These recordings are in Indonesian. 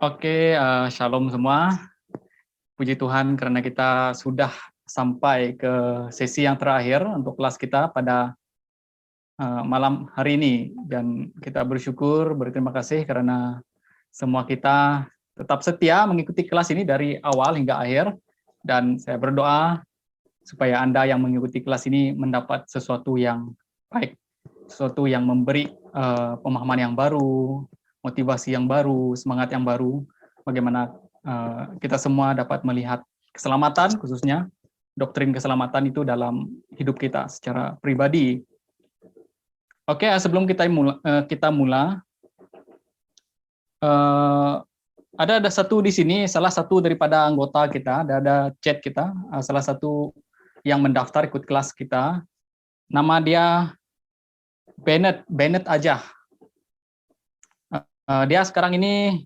Oke, shalom semua. Puji Tuhan karena kita sudah sampai ke sesi yang terakhir untuk kelas kita pada malam hari ini. Dan kita bersyukur, berterima kasih karena semua kita tetap setia mengikuti kelas ini dari awal hingga akhir. Dan saya berdoa supaya Anda yang mengikuti kelas ini mendapat sesuatu yang baik, sesuatu yang memberi pemahaman yang baru, motivasi yang baru, semangat yang baru, bagaimana kita semua dapat melihat keselamatan, khususnya doktrin keselamatan itu dalam hidup kita secara pribadi. Oke, sebelum kita mulai, ada satu di sini, salah satu daripada anggota kita, ada chat kita, salah satu yang mendaftar ikut kelas kita, nama dia Bennett aja. Dia sekarang ini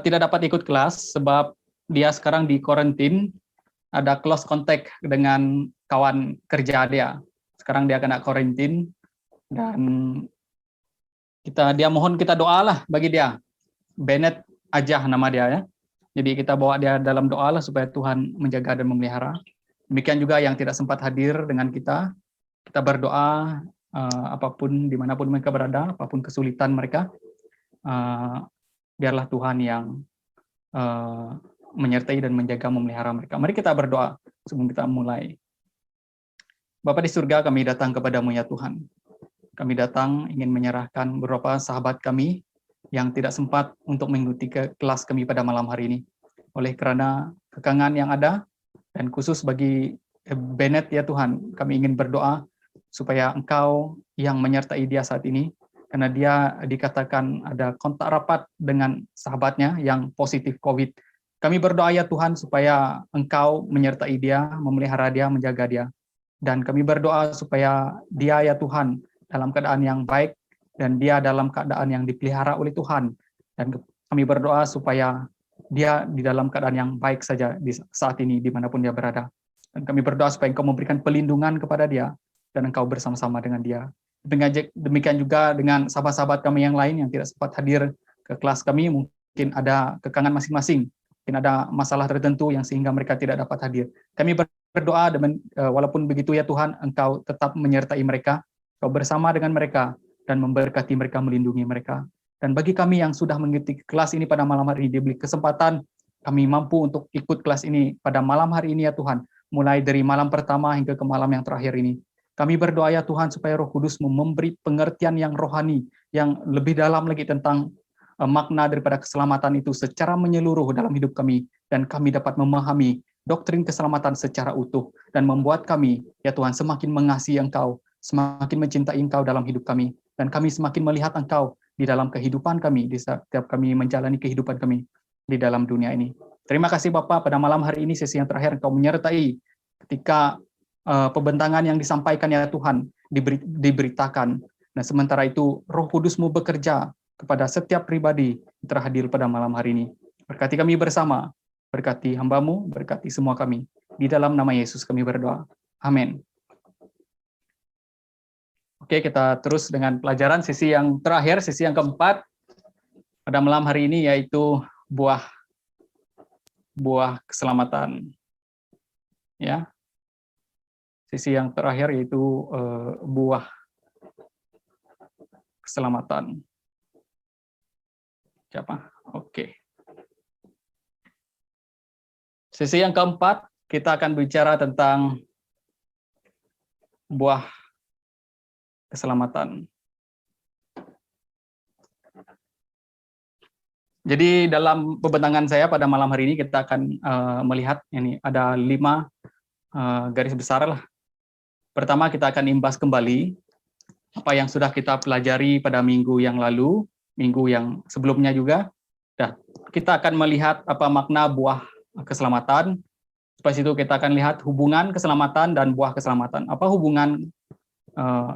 tidak dapat ikut kelas sebab dia sekarang di karantin, ada close contact dengan kawan kerja dia. Sekarang dia kena karantin dan dia mohon kita doalah bagi dia. Bennett aja nama dia ya. Jadi kita bawa dia dalam doa lah supaya Tuhan menjaga dan memelihara. Demikian juga yang tidak sempat hadir dengan kita berdoa apapun dimanapun mereka berada, apapun kesulitan mereka, biarlah Tuhan yang menyertai dan menjaga memelihara mereka. Mari kita berdoa sebelum kita mulai. Bapa di surga, kami datang kepadamu ya Tuhan. Kami datang ingin menyerahkan beberapa sahabat kami yang tidak sempat untuk mengikuti kelas kami pada malam hari ini. Oleh karena kekangan yang ada, dan khusus bagi Bennett ya Tuhan, kami ingin berdoa supaya Engkau yang menyertai dia saat ini, karena dia dikatakan ada kontak rapat dengan sahabatnya yang positif COVID. Kami berdoa ya Tuhan supaya Engkau menyertai dia, memelihara dia, menjaga dia. Dan kami berdoa supaya dia ya Tuhan dalam keadaan yang baik, dan dia dalam keadaan yang dipelihara oleh Tuhan. Dan kami berdoa supaya dia di dalam keadaan yang baik saja di saat ini, dimanapun dia berada. Dan kami berdoa supaya Engkau memberikan pelindungan kepada dia, dan Engkau bersama-sama dengan dia. Demikian juga dengan sahabat-sahabat kami yang lain yang tidak sempat hadir ke kelas kami, mungkin ada kekangan masing-masing, mungkin ada masalah tertentu yang sehingga mereka tidak dapat hadir. Kami berdoa, walaupun begitu ya Tuhan, Engkau tetap menyertai mereka, Engkau bersama dengan mereka, dan memberkati mereka, melindungi mereka. Dan bagi kami yang sudah mengikuti kelas ini pada malam hari ini, diberi kesempatan kami mampu untuk ikut kelas ini pada malam hari ini ya Tuhan, mulai dari malam pertama hingga ke malam yang terakhir ini. Kami berdoa ya Tuhan supaya Roh Kudus memberi pengertian yang rohani, yang lebih dalam lagi tentang makna daripada keselamatan itu secara menyeluruh dalam hidup kami, dan kami dapat memahami doktrin keselamatan secara utuh, dan membuat kami ya Tuhan semakin mengasihi Engkau, semakin mencintai Engkau dalam hidup kami, dan kami semakin melihat Engkau di dalam kehidupan kami, di setiap kami menjalani kehidupan kami di dalam dunia ini. Terima kasih Bapak, pada malam hari ini sesi yang terakhir Engkau menyertai ketika pembentangan yang disampaikan ya Tuhan diberitakan, dan sementara itu Roh Kudus-Mu bekerja kepada setiap pribadi terhadir pada malam hari ini. Berkati kami bersama, berkati hamba-Mu, berkati semua kami. Di dalam nama Yesus kami berdoa. Amin. Oke, kita terus dengan pelajaran sesi yang terakhir, sesi yang keempat pada malam hari ini, yaitu buah keselamatan. Ya, sisi yang terakhir yaitu buah keselamatan. Siapa? Oke. Sesi yang keempat, kita akan bicara tentang buah keselamatan. Jadi dalam pembentangan saya pada malam hari ini kita akan melihat ini ada 5 garis besar lah. Pertama, kita akan imbas kembali apa yang sudah kita pelajari pada minggu yang lalu, minggu yang sebelumnya juga. Dan kita akan melihat apa makna buah keselamatan. Setelah itu kita akan lihat hubungan keselamatan dan buah keselamatan. Apa hubungan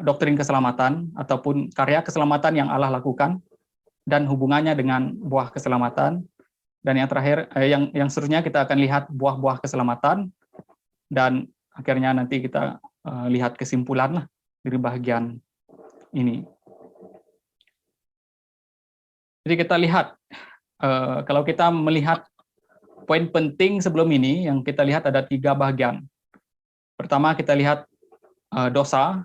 doktrin keselamatan ataupun karya keselamatan yang Allah lakukan dan hubungannya dengan buah keselamatan. Dan yang terakhir, yang seterusnya kita akan lihat buah-buah keselamatan, dan akhirnya nanti kita lihat kesimpulan lah dari bagian ini. Jadi kita lihat Kalau kita melihat poin penting sebelum ini, yang kita lihat ada 3 bagian. Pertama, kita lihat dosa,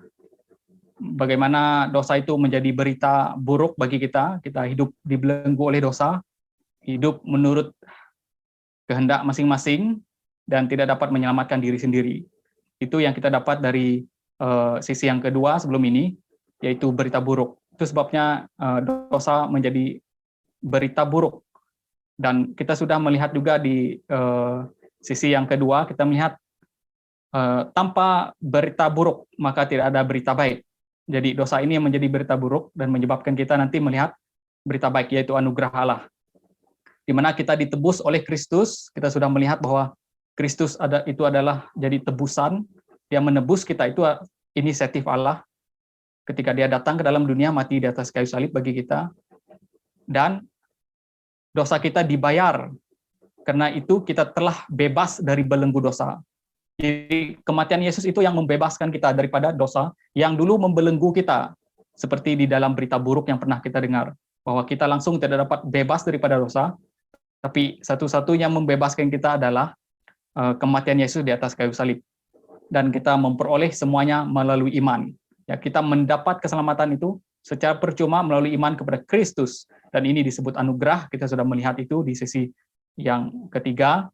bagaimana dosa itu menjadi berita buruk bagi kita hidup dibelenggu oleh dosa, hidup menurut kehendak masing-masing, dan tidak dapat menyelamatkan diri sendiri. Itu yang kita dapat dari sisi yang kedua sebelum ini, yaitu berita buruk. Itu sebabnya dosa menjadi berita buruk. Dan kita sudah melihat juga di sisi yang kedua, kita melihat tanpa berita buruk, maka tidak ada berita baik. Jadi dosa ini yang menjadi berita buruk dan menyebabkan kita nanti melihat berita baik, yaitu anugerah Allah. Di mana kita ditebus oleh Kristus, kita sudah melihat bahwa Kristus itu adalah jadi tebusan, dia menebus kita, itu inisiatif Allah. Ketika dia datang ke dalam dunia, mati di atas kayu salib bagi kita, dan dosa kita dibayar. Karena itu kita telah bebas dari belenggu dosa. Jadi kematian Yesus itu yang membebaskan kita daripada dosa yang dulu membelenggu kita. Seperti di dalam berita buruk yang pernah kita dengar, bahwa kita langsung tidak dapat bebas daripada dosa, tapi satu-satunya membebaskan kita adalah kematian Yesus di atas kayu salib. Dan kita memperoleh semuanya melalui iman. Ya, kita mendapat keselamatan itu secara percuma melalui iman kepada Kristus. Dan ini disebut anugerah, kita sudah melihat itu di sisi yang ketiga.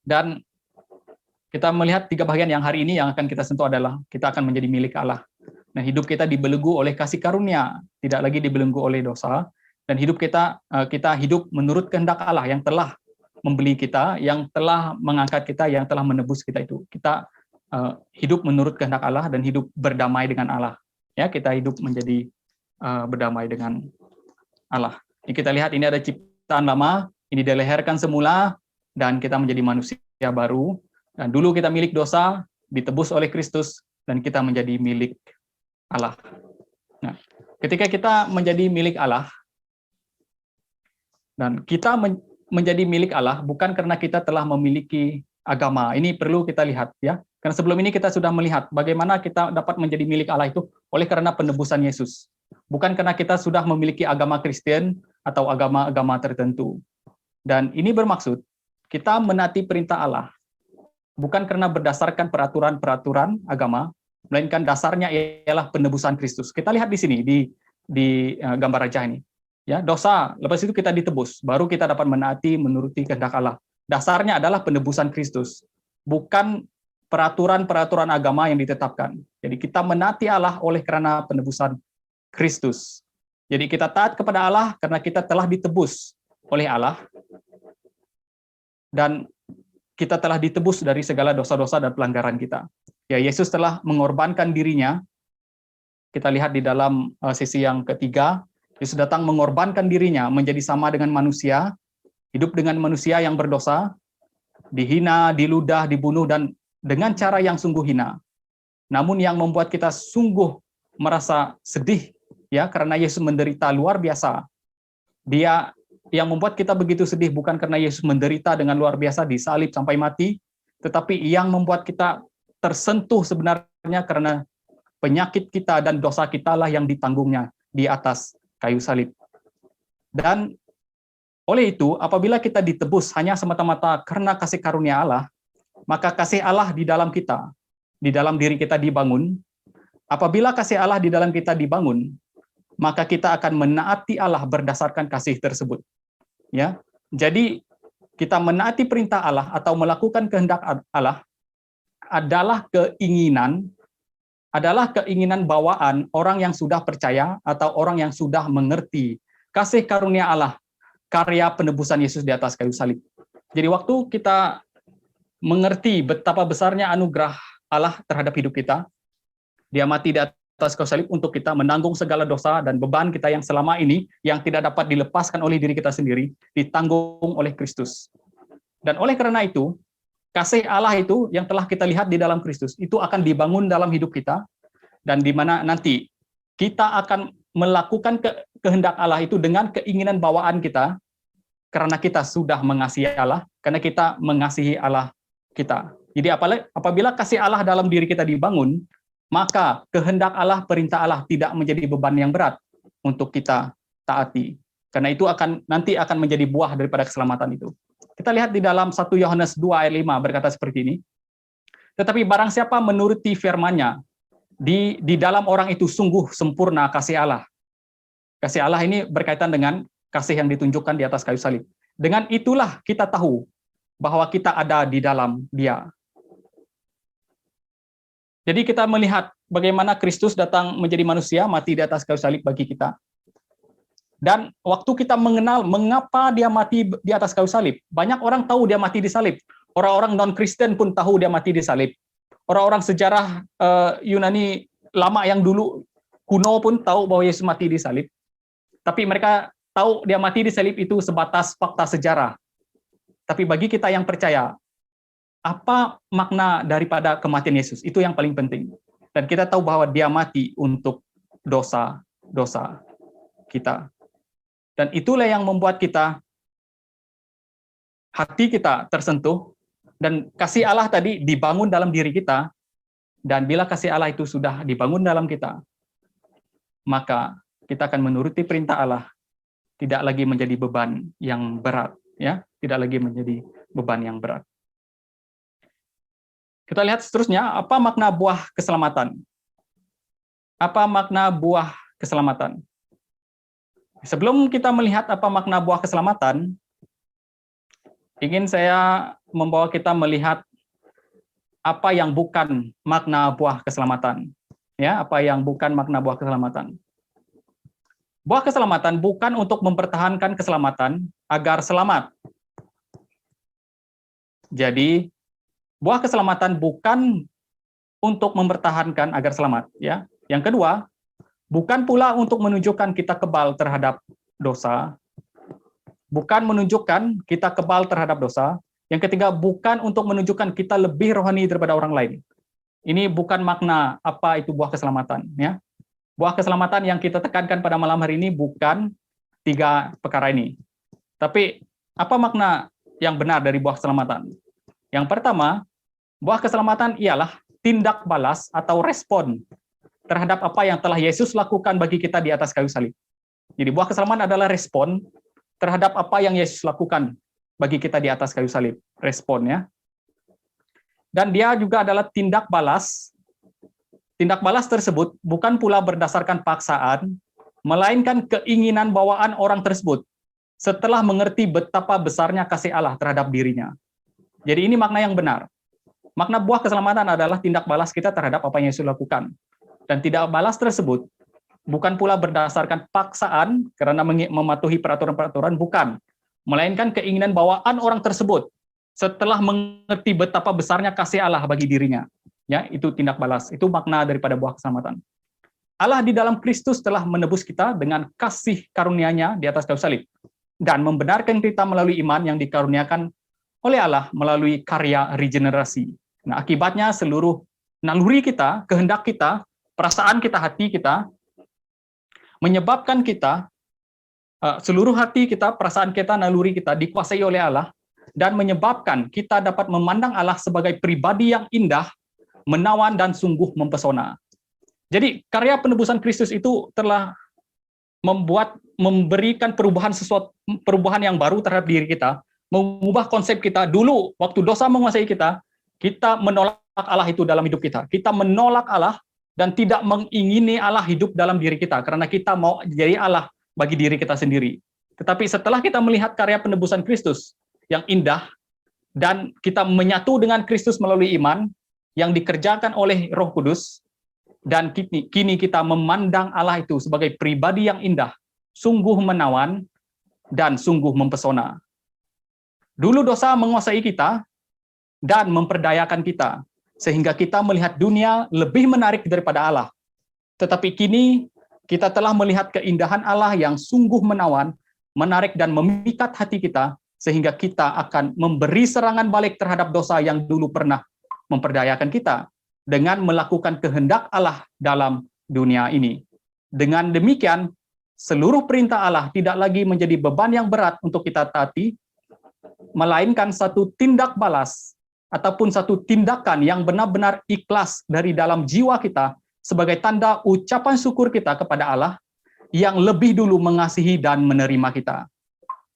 Dan kita melihat 3 bagian yang hari ini yang akan kita sentuh adalah kita akan menjadi milik Allah. Nah, hidup kita dibelenggu oleh kasih karunia, tidak lagi dibelenggu oleh dosa, dan hidup kita hidup menurut kehendak Allah yang telah membeli kita, yang telah mengangkat kita, yang telah menebus kita itu. Kita hidup menurut kehendak Allah dan hidup berdamai dengan Allah. Ya, kita hidup menjadi berdamai dengan Allah. Ini kita lihat, ini ada ciptaan lama, ini dileherkan semula, dan kita menjadi manusia baru. Dan dulu kita milik dosa, ditebus oleh Kristus, dan kita menjadi milik Allah. Nah, ketika kita menjadi milik Allah, dan kita menjadi milik Allah bukan karena kita telah memiliki agama. Ini perlu kita lihat, ya. Karena sebelum ini kita sudah melihat bagaimana kita dapat menjadi milik Allah itu oleh karena penebusan Yesus. Bukan karena kita sudah memiliki agama Kristen atau agama-agama tertentu. Dan ini bermaksud kita menaati perintah Allah bukan karena berdasarkan peraturan-peraturan agama, melainkan dasarnya ialah penebusan Kristus. Kita lihat di sini di gambar raja ini. Ya, dosa, lepas itu kita ditebus, baru kita dapat menaati menuruti kehendak Allah. Dasarnya adalah penebusan Kristus, bukan peraturan-peraturan agama yang ditetapkan. Jadi kita menaati Allah oleh karena penebusan Kristus. Jadi kita taat kepada Allah karena kita telah ditebus oleh Allah, dan kita telah ditebus dari segala dosa-dosa dan pelanggaran kita. Ya, Yesus telah mengorbankan dirinya. Kita lihat di dalam sisi yang ketiga, Yesus datang mengorbankan dirinya menjadi sama dengan manusia, hidup dengan manusia yang berdosa, dihina, diludah, dibunuh, dan dengan cara yang sungguh hina. Namun yang membuat kita sungguh merasa sedih, ya, karena Yesus menderita luar biasa. Dia yang membuat kita begitu sedih bukan karena Yesus menderita dengan luar biasa disalib sampai mati, tetapi yang membuat kita tersentuh sebenarnya karena penyakit kita dan dosa kita lah yang ditanggungnya di atas kayu salib. Dan oleh itu, apabila kita ditebus hanya semata-mata karena kasih karunia Allah, maka kasih Allah di dalam kita, di dalam diri kita dibangun. Apabila kasih Allah di dalam kita dibangun, maka kita akan menaati Allah berdasarkan kasih tersebut. Ya, jadi kita menaati perintah Allah atau melakukan kehendak Allah adalah keinginan bawaan orang yang sudah percaya atau orang yang sudah mengerti kasih karunia Allah, karya penebusan Yesus di atas kayu salib. Jadi waktu kita mengerti betapa besarnya anugerah Allah terhadap hidup kita, dia mati di atas kayu salib untuk kita menanggung segala dosa dan beban kita yang selama ini yang tidak dapat dilepaskan oleh diri kita sendiri, ditanggung oleh Kristus. Dan oleh karena itu, kasih Allah itu yang telah kita lihat di dalam Kristus, itu akan dibangun dalam hidup kita, dan di mana nanti kita akan melakukan kehendak Allah itu dengan keinginan bawaan kita, karena kita sudah mengasihi Allah, karena kita mengasihi Allah kita. Jadi apabila kasih Allah dalam diri kita dibangun, maka kehendak Allah, perintah Allah tidak menjadi beban yang berat untuk kita taati. Karena itu nanti akan menjadi buah daripada keselamatan itu. Kita lihat di dalam 1 Yohanes 2 ayat 5 berkata seperti ini. Tetapi barang siapa menuruti firman-Nya, di dalam orang itu sungguh sempurna kasih Allah. Kasih Allah ini berkaitan dengan kasih yang ditunjukkan di atas kayu salib. Dengan itulah kita tahu bahwa kita ada di dalam Dia. Jadi kita melihat bagaimana Kristus datang menjadi manusia, mati di atas kayu salib bagi kita. Dan waktu kita mengenal mengapa Dia mati di atas kayu salib, banyak orang tahu Dia mati di salib. Orang-orang non-Kristen pun tahu Dia mati di salib. Orang-orang sejarah Yunani lama yang dulu kuno pun tahu bahwa Yesus mati di salib. Tapi mereka tahu Dia mati di salib itu sebatas fakta sejarah. Tapi bagi kita yang percaya, apa makna daripada kematian Yesus? Itu yang paling penting. Dan kita tahu bahwa Dia mati untuk dosa-dosa kita. Dan itulah yang membuat hati kita tersentuh, dan kasih Allah tadi dibangun dalam diri kita. Dan bila kasih Allah itu sudah dibangun dalam kita, maka kita akan menuruti perintah Allah, tidak lagi menjadi beban yang berat, ya, tidak lagi menjadi beban yang berat. Kita lihat seterusnya, apa makna buah keselamatan? Apa makna buah keselamatan? Sebelum kita melihat apa makna buah keselamatan, ingin saya membawa kita melihat apa yang bukan makna buah keselamatan. Ya, apa yang bukan makna buah keselamatan. Buah keselamatan bukan untuk mempertahankan keselamatan agar selamat. Jadi, buah keselamatan bukan untuk mempertahankan agar selamat, ya. Yang kedua, bukan pula untuk menunjukkan kita kebal terhadap dosa. Bukan menunjukkan kita kebal terhadap dosa. Yang ketiga, bukan untuk menunjukkan kita lebih rohani daripada orang lain. Ini bukan makna apa itu buah keselamatan, ya. Buah keselamatan yang kita tekankan pada malam hari ini bukan 3 perkara ini. Tapi apa makna yang benar dari buah keselamatan? Yang pertama, buah keselamatan ialah tindak balas atau respon terhadap apa yang telah Yesus lakukan bagi kita di atas kayu salib. Jadi buah keselamatan adalah respon terhadap apa yang Yesus lakukan bagi kita di atas kayu salib. Respon, ya. Dan dia juga adalah tindak balas. Tindak balas tersebut bukan pula berdasarkan paksaan, melainkan keinginan bawaan orang tersebut setelah mengerti betapa besarnya kasih Allah terhadap dirinya. Jadi ini makna yang benar. Makna buah keselamatan adalah tindak balas kita terhadap apa yang Yesus lakukan. Dan tindak balas tersebut bukan pula berdasarkan paksaan karena mematuhi peraturan-peraturan, bukan. Melainkan keinginan bawaan orang tersebut setelah mengerti betapa besarnya kasih Allah bagi dirinya. Ya, itu tindak balas. Itu makna daripada buah keselamatan. Allah di dalam Kristus telah menebus kita dengan kasih karunia-Nya di atas kayu salib dan membenarkan kita melalui iman yang dikaruniakan oleh Allah melalui karya regenerasi. Nah, akibatnya seluruh naluri kita, kehendak kita, perasaan kita, hati kita, menyebabkan kita, seluruh hati kita, perasaan kita, naluri kita dikuasai oleh Allah, dan menyebabkan kita dapat memandang Allah sebagai pribadi yang indah, menawan, dan sungguh mempesona. Jadi, karya penebusan Kristus itu telah memberikan perubahan yang baru terhadap diri kita, mengubah konsep kita. Dulu, waktu dosa menguasai kita menolak Allah itu dalam hidup kita. Kita menolak Allah dan tidak mengingini Allah hidup dalam diri kita, karena kita mau jadi Allah bagi diri kita sendiri. Tetapi setelah kita melihat karya penebusan Kristus yang indah, dan kita menyatu dengan Kristus melalui iman yang dikerjakan oleh Roh Kudus, dan kini kita memandang Allah itu sebagai pribadi yang indah, sungguh menawan, dan sungguh mempesona. Dulu dosa menguasai kita dan memperdayakan kita, sehingga kita melihat dunia lebih menarik daripada Allah. Tetapi kini kita telah melihat keindahan Allah yang sungguh menawan, menarik, dan memikat hati kita, sehingga kita akan memberi serangan balik terhadap dosa yang dulu pernah memperdayakan kita, dengan melakukan kehendak Allah dalam dunia ini. Dengan demikian, seluruh perintah Allah tidak lagi menjadi beban yang berat untuk kita taati, melainkan satu tindak balas ataupun satu tindakan yang benar-benar ikhlas dari dalam jiwa kita sebagai tanda ucapan syukur kita kepada Allah yang lebih dulu mengasihi dan menerima kita.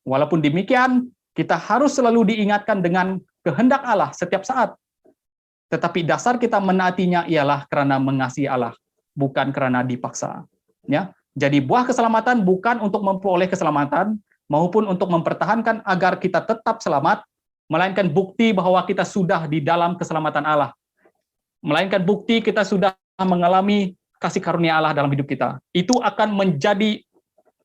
Walaupun demikian, kita harus selalu diingatkan dengan kehendak Allah setiap saat. Tetapi dasar kita menaatinya ialah karena mengasihi Allah, bukan karena dipaksa. Ya, jadi buah keselamatan bukan untuk memperoleh keselamatan maupun untuk mempertahankan agar kita tetap selamat, melainkan bukti bahwa kita sudah di dalam keselamatan Allah. Melainkan bukti kita sudah mengalami kasih karunia Allah dalam hidup kita. Itu akan menjadi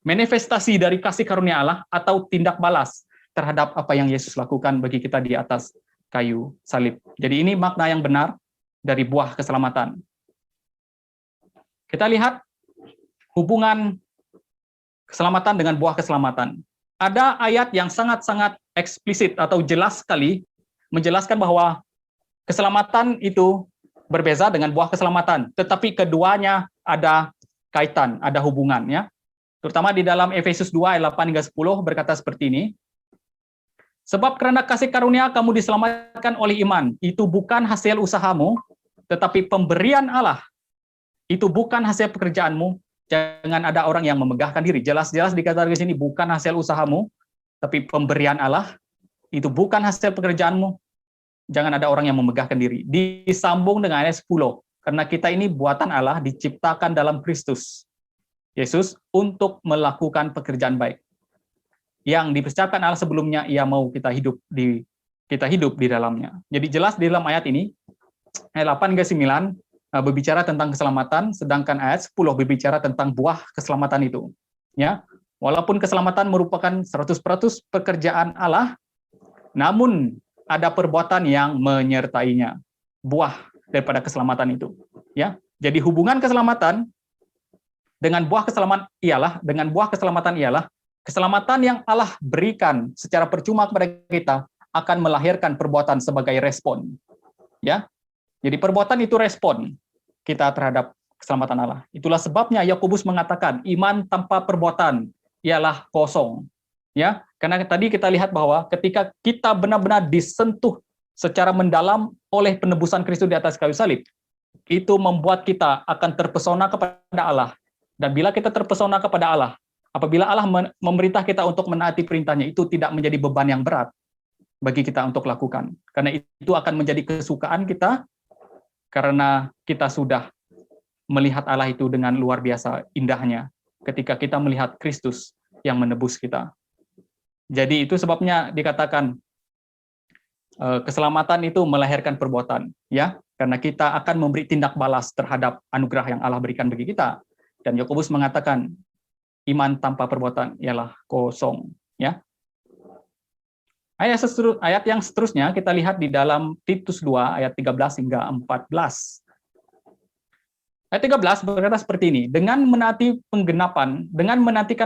manifestasi dari kasih karunia Allah atau tindak balas terhadap apa yang Yesus lakukan bagi kita di atas kayu salib. Jadi ini makna yang benar dari buah keselamatan. Kita lihat hubungan keselamatan dengan buah keselamatan. Ada ayat yang sangat-sangat eksplisit atau jelas sekali menjelaskan bahwa keselamatan itu berbeza dengan buah keselamatan, tetapi keduanya ada kaitan, ada hubungan, ya. Terutama di dalam Efesus 2 ayat 8 hingga 10 berkata seperti ini. Sebab karena kasih karunia kamu diselamatkan oleh iman, itu bukan hasil usahamu, tetapi pemberian Allah. Itu bukan hasil pekerjaanmu, jangan ada orang yang memegahkan diri. Jelas-jelas dikatakan di sini bukan hasil usahamu, tapi pemberian Allah. Itu bukan hasil pekerjaanmu, jangan ada orang yang memegahkan diri. Disambung dengan ayat 10, karena kita ini buatan Allah diciptakan dalam Kristus Yesus untuk melakukan pekerjaan baik yang dipersiapkan Allah sebelumnya ia mau kita hidup di dalamnya. Jadi jelas di dalam ayat ini ayat 8 hingga 9 berbicara tentang keselamatan, sedangkan ayat 10 berbicara tentang buah keselamatan itu. Ya, walaupun keselamatan merupakan 100% pekerjaan Allah, namun ada perbuatan yang menyertainya, buah daripada keselamatan itu. Ya, jadi hubungan keselamatan dengan buah keselamatan ialah keselamatan yang Allah berikan secara percuma kepada kita akan melahirkan perbuatan sebagai respon. Ya, jadi perbuatan itu respon kita terhadap keselamatan Allah. Itulah sebabnya Yakobus mengatakan iman tanpa perbuatan ialah kosong. Ya, karena tadi kita lihat bahwa ketika kita benar-benar disentuh secara mendalam oleh penebusan Kristus di atas kayu salib, itu membuat kita akan terpesona kepada Allah. Dan bila kita terpesona kepada Allah, apabila Allah memerintah kita untuk menaati perintahnya, itu tidak menjadi beban yang berat bagi kita untuk lakukan. Karena itu akan menjadi kesukaan kita, karena kita sudah melihat Allah itu dengan luar biasa indahnya ketika kita melihat Kristus yang menebus kita. Jadi itu sebabnya dikatakan keselamatan itu melahirkan perbuatan, ya, karena kita akan memberi tindak balas terhadap anugerah yang Allah berikan bagi kita. Dan Yakobus mengatakan iman tanpa perbuatan ialah kosong, ya. Ayat yang seterusnya kita lihat di dalam Titus 2 ayat 13 hingga 14. Ayat 13 berkata seperti ini, dengan menantikan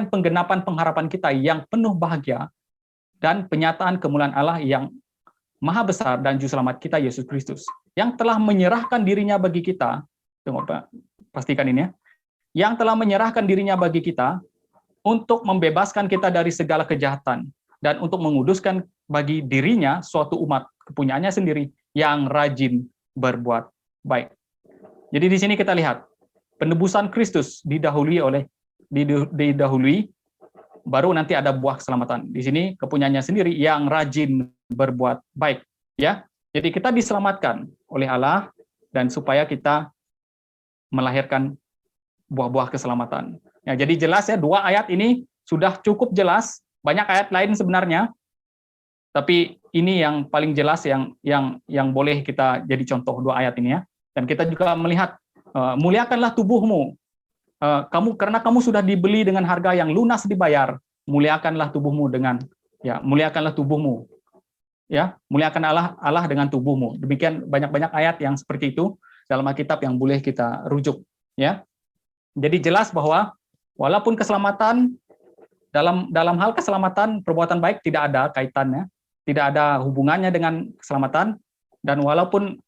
penggenapan pengharapan kita yang penuh bahagia dan penyataan kemuliaan Allah yang maha besar dan juru selamat kita Yesus Kristus, yang telah menyerahkan dirinya bagi kita, pastikan ini ya, yang telah menyerahkan dirinya bagi kita untuk membebaskan kita dari segala kejahatan dan untuk menguduskan bagi dirinya suatu umat kepunyaannya sendiri yang rajin berbuat baik. Jadi di sini kita lihat penebusan Kristus didahului, baru nanti ada buah keselamatan. Di sini kepunyaannya sendiri yang rajin berbuat baik, ya. Jadi kita diselamatkan oleh Allah dan supaya kita melahirkan buah-buah keselamatan. Ya, jadi jelas ya, dua ayat ini sudah cukup jelas. Banyak ayat lain sebenarnya, tapi ini yang paling jelas yang boleh kita jadi contoh dua ayat ini ya. Dan kita juga melihat muliakanlah tubuhmu. Karena kamu sudah dibeli dengan harga yang lunas dibayar, muliakanlah tubuhmu muliakanlah tubuhmu. Ya, muliakan Allah dengan tubuhmu. Demikian banyak-banyak ayat yang seperti itu dalam Alkitab yang boleh kita rujuk, ya. Jadi jelas bahwa walaupun keselamatan dalam hal keselamatan perbuatan baik tidak ada kaitannya, tidak ada hubungannya dengan keselamatan, dan walaupun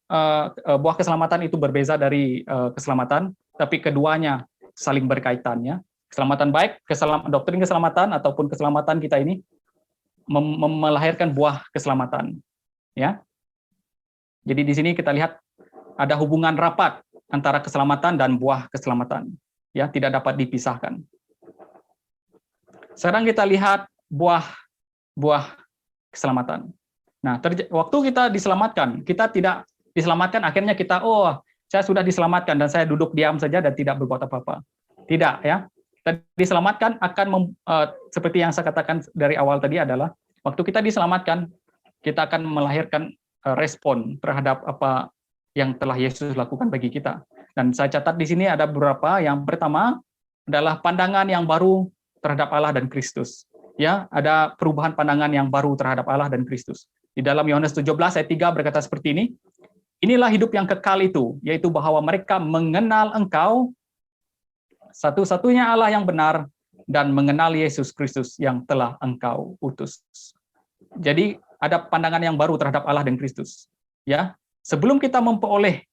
buah keselamatan itu berbeza dari keselamatan, tapi keduanya saling berkaitannya. Keselamatan baik, doktrin keselamatan ataupun keselamatan kita ini melahirkan buah keselamatan, ya. Jadi di sini kita lihat ada hubungan rapat antara keselamatan dan buah keselamatan, ya, tidak dapat dipisahkan. Sekarang kita lihat buah keselamatan. Nah, waktu kita diselamatkan, kita tidak diselamatkan akhirnya kita, oh, saya sudah diselamatkan dan saya duduk diam saja dan tidak berbuat apa-apa. Tidak, ya. Diselamatkan akan seperti yang saya katakan dari awal tadi adalah waktu kita diselamatkan, kita akan melahirkan respon terhadap apa yang telah Yesus lakukan bagi kita. Dan saya catat di sini ada beberapa. Yang pertama adalah pandangan yang baru terhadap Allah dan Kristus. Ya, ada perubahan pandangan yang baru terhadap Allah dan Kristus. Di dalam Yohanes 17 ayat 3 berkata seperti ini, inilah hidup yang kekal itu, yaitu bahwa mereka mengenal Engkau, satu-satunya Allah yang benar, dan mengenal Yesus Kristus yang telah Engkau utus. Jadi ada pandangan yang baru terhadap Allah dan Kristus. Ya, sebelum kita memperoleh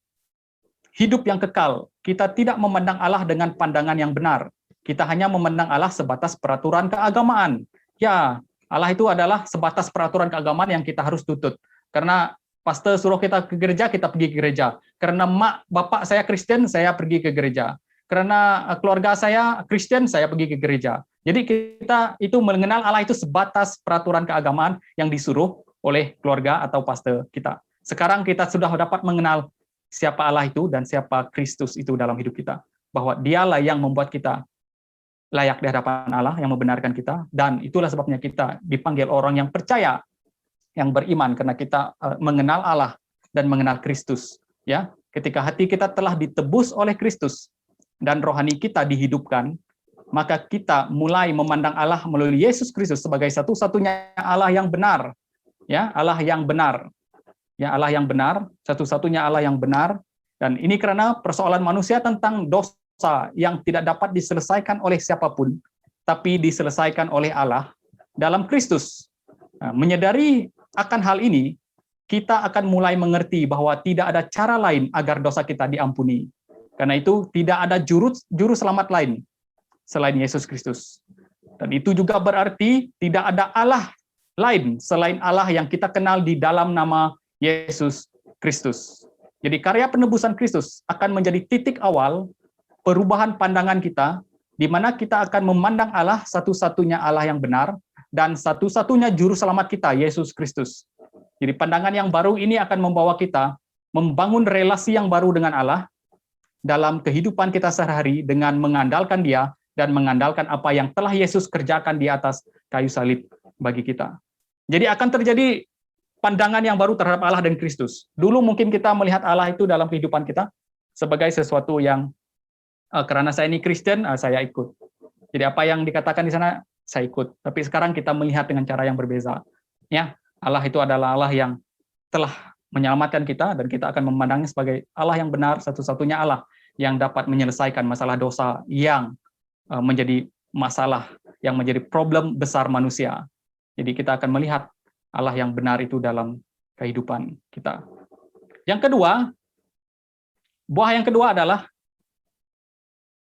hidup yang kekal, kita tidak memandang Allah dengan pandangan yang benar. Kita hanya memandang Allah sebatas peraturan keagamaan. Ya, Allah itu adalah sebatas peraturan keagamaan yang kita harus tutut. Karena pastor suruh kita ke gereja, kita pergi ke gereja. Karena bapak saya Kristen, saya pergi ke gereja. Karena keluarga saya Kristen, saya pergi ke gereja. Jadi kita itu mengenal Allah itu sebatas peraturan keagamaan yang disuruh oleh keluarga atau pastor kita. Sekarang kita sudah dapat mengenal siapa Allah itu dan siapa Kristus itu dalam hidup kita. Bahwa dialah yang membuat kita layak di hadapan Allah, yang membenarkan kita, dan itulah sebabnya kita dipanggil orang yang percaya, yang beriman, karena kita mengenal Allah dan mengenal Kristus. Ya, ketika hati kita telah ditebus oleh Kristus dan rohani kita dihidupkan, maka kita mulai memandang Allah melalui Yesus Kristus sebagai satu-satunya Allah yang benar. Ya, Allah yang benar. Ya, Allah yang benar, satu-satunya Allah yang benar. Dan ini karena persoalan manusia tentang dosa yang tidak dapat diselesaikan oleh siapapun, tapi diselesaikan oleh Allah dalam Kristus. Nah, menyadari akan hal ini, kita akan mulai mengerti bahwa tidak ada cara lain agar dosa kita diampuni. Karena itu tidak ada juru selamat lain selain Yesus Kristus. Dan itu juga berarti tidak ada Allah lain selain Allah yang kita kenal di dalam nama Yesus Kristus. Jadi karya penebusan Kristus akan menjadi titik awal perubahan pandangan kita, di mana kita akan memandang Allah satu-satunya Allah yang benar, dan satu-satunya juru selamat kita, Yesus Kristus. Jadi pandangan yang baru ini akan membawa kita membangun relasi yang baru dengan Allah dalam kehidupan kita sehari-hari dengan mengandalkan Dia dan mengandalkan apa yang telah Yesus kerjakan di atas kayu salib bagi kita. Jadi akan terjadi pandangan yang baru terhadap Allah dan Kristus. Dulu mungkin kita melihat Allah itu dalam kehidupan kita sebagai sesuatu yang karena saya ini Kristen, saya ikut. Jadi apa yang dikatakan di sana, saya ikut. Tapi sekarang kita melihat dengan cara yang berbeda. Ya, Allah itu adalah Allah yang telah menyelamatkan kita, dan kita akan memandangnya sebagai Allah yang benar, satu-satunya Allah yang dapat menyelesaikan masalah dosa yang menjadi masalah, yang menjadi problem besar manusia. Jadi kita akan melihat Allah yang benar itu dalam kehidupan kita. Yang kedua, buah yang kedua adalah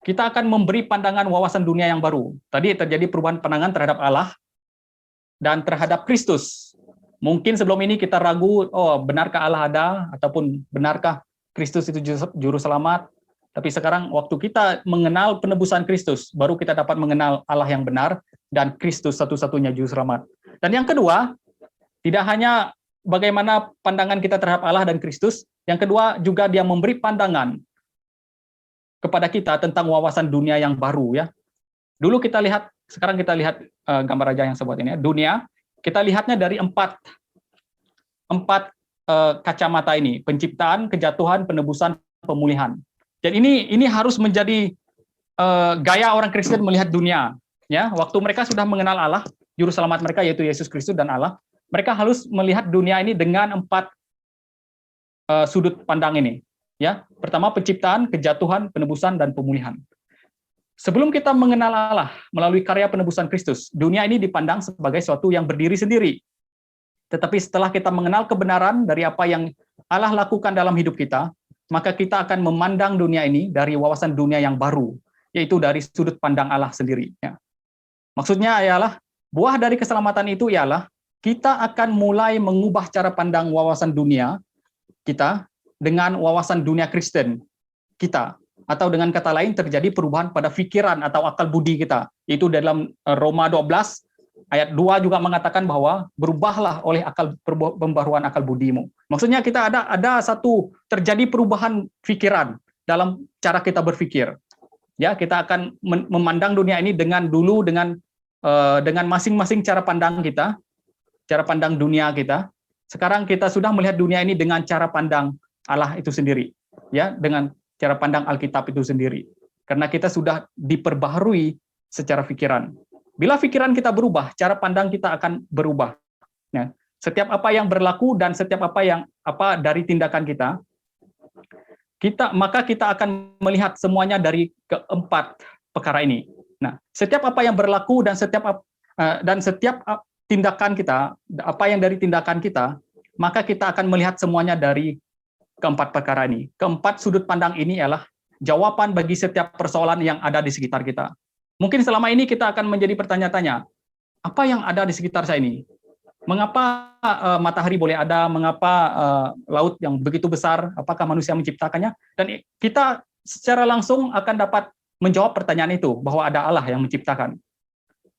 kita akan memberi pandangan wawasan dunia yang baru. Tadi terjadi perubahan pandangan terhadap Allah dan terhadap Kristus. Mungkin sebelum ini kita ragu, oh benarkah Allah ada, ataupun benarkah Kristus itu juru selamat. Tapi sekarang waktu kita mengenal penebusan Kristus, baru kita dapat mengenal Allah yang benar dan Kristus satu-satunya juru selamat. Dan yang kedua, tidak hanya bagaimana pandangan kita terhadap Allah dan Kristus, yang kedua juga Dia memberi pandangan kepada kita tentang wawasan dunia yang baru, ya. Dulu kita lihat, sekarang kita lihat gambar aja yang saya buat ini, ya. Dunia, kita lihatnya dari empat kacamata ini: penciptaan, kejatuhan, penebusan, pemulihan. Dan ini harus menjadi gaya orang Kristen melihat dunia, ya. Waktu mereka sudah mengenal Allah, juru selamat mereka yaitu Yesus Kristus dan Allah, mereka harus melihat dunia ini dengan empat sudut pandang ini. Ya, pertama penciptaan, kejatuhan, penebusan, dan pemulihan. Sebelum kita mengenal Allah melalui karya penebusan Kristus, dunia ini dipandang sebagai sesuatu yang berdiri sendiri. Tetapi setelah kita mengenal kebenaran dari apa yang Allah lakukan dalam hidup kita, maka kita akan memandang dunia ini dari wawasan dunia yang baru, yaitu dari sudut pandang Allah sendiri. Ya. Maksudnya ialah, buah dari keselamatan itu ialah, kita akan mulai mengubah cara pandang wawasan dunia kita dengan wawasan dunia Kristen kita. atau dengan kata lain terjadi perubahan pada pikiran atau akal budi kita. Itu dalam Roma 12 ayat 2 juga mengatakan bahwa berubahlah oleh pembaruan akal budimu. Maksudnya kita ada satu terjadi perubahan pikiran dalam cara kita berpikir. Ya, kita akan memandang dunia ini dengan masing-masing cara pandang kita, cara pandang dunia kita. Sekarang kita sudah melihat dunia ini dengan cara pandang Allah itu sendiri, ya, dengan cara pandang Alkitab itu sendiri. Karena kita sudah diperbaharui secara pikiran. Bila pikiran kita berubah, cara pandang kita akan berubah. Ya, setiap apa yang berlaku dan setiap apa dari tindakan maka kita akan melihat semuanya dari keempat perkara ini. Nah, setiap apa yang berlaku dan setiap tindakan kita, apa yang dari tindakan kita, maka kita akan melihat semuanya dari keempat perkara ini. Keempat sudut pandang ini ialah jawaban bagi setiap persoalan yang ada di sekitar kita. Mungkin selama ini kita akan menjadi bertanya-tanya, apa yang ada di sekitar saya ini? Mengapa matahari boleh ada? Mengapa laut yang begitu besar? Apakah manusia menciptakannya? Dan kita secara langsung akan dapat menjawab pertanyaan itu, bahwa ada Allah yang menciptakan.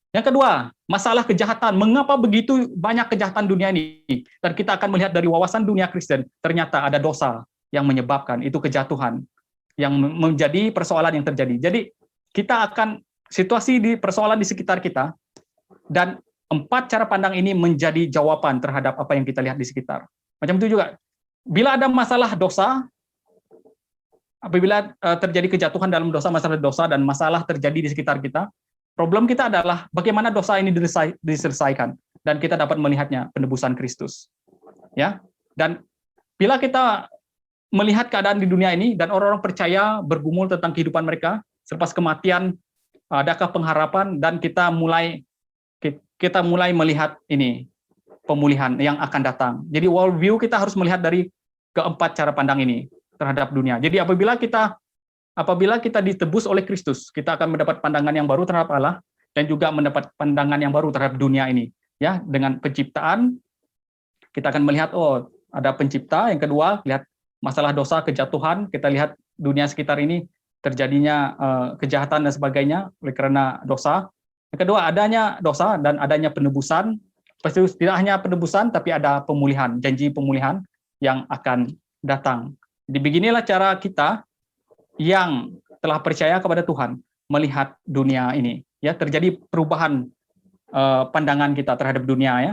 Yang kedua, masalah kejahatan. Mengapa begitu banyak kejahatan dunia ini? Dan kita akan melihat dari wawasan dunia Kristen, ternyata ada dosa yang menyebabkan itu kejatuhan, yang menjadi persoalan yang terjadi. Jadi kita akan situasi di persoalan di sekitar kita, dan empat cara pandang ini menjadi jawaban terhadap apa yang kita lihat di sekitar. Macam itu juga, bila ada masalah dosa, apabila terjadi kejatuhan dalam dosa, masalah dosa dan masalah terjadi di sekitar kita, problem kita adalah bagaimana dosa ini diselesaikan, dan kita dapat melihatnya penebusan Kristus. Ya, dan bila kita melihat keadaan di dunia ini dan orang-orang percaya bergumul tentang kehidupan mereka selepas kematian, adakah pengharapan, dan kita mulai melihat ini pemulihan yang akan datang. Jadi world view kita harus melihat dari keempat cara pandang ini terhadap dunia. Jadi apabila kita ditebus oleh Kristus, kita akan mendapat pandangan yang baru terhadap Allah, dan juga mendapat pandangan yang baru terhadap dunia ini. Ya, dengan penciptaan, kita akan melihat, oh, ada pencipta. Yang kedua, lihat masalah dosa, kejatuhan, kita lihat dunia sekitar ini terjadinya kejahatan dan sebagainya oleh karena dosa. Yang kedua, adanya dosa dan adanya penebusan. Pasti tidak hanya penebusan, tapi ada pemulihan, janji pemulihan yang akan datang. Jadi beginilah cara kita yang telah percaya kepada Tuhan melihat dunia ini. Ya, terjadi perubahan pandangan kita terhadap dunia, ya.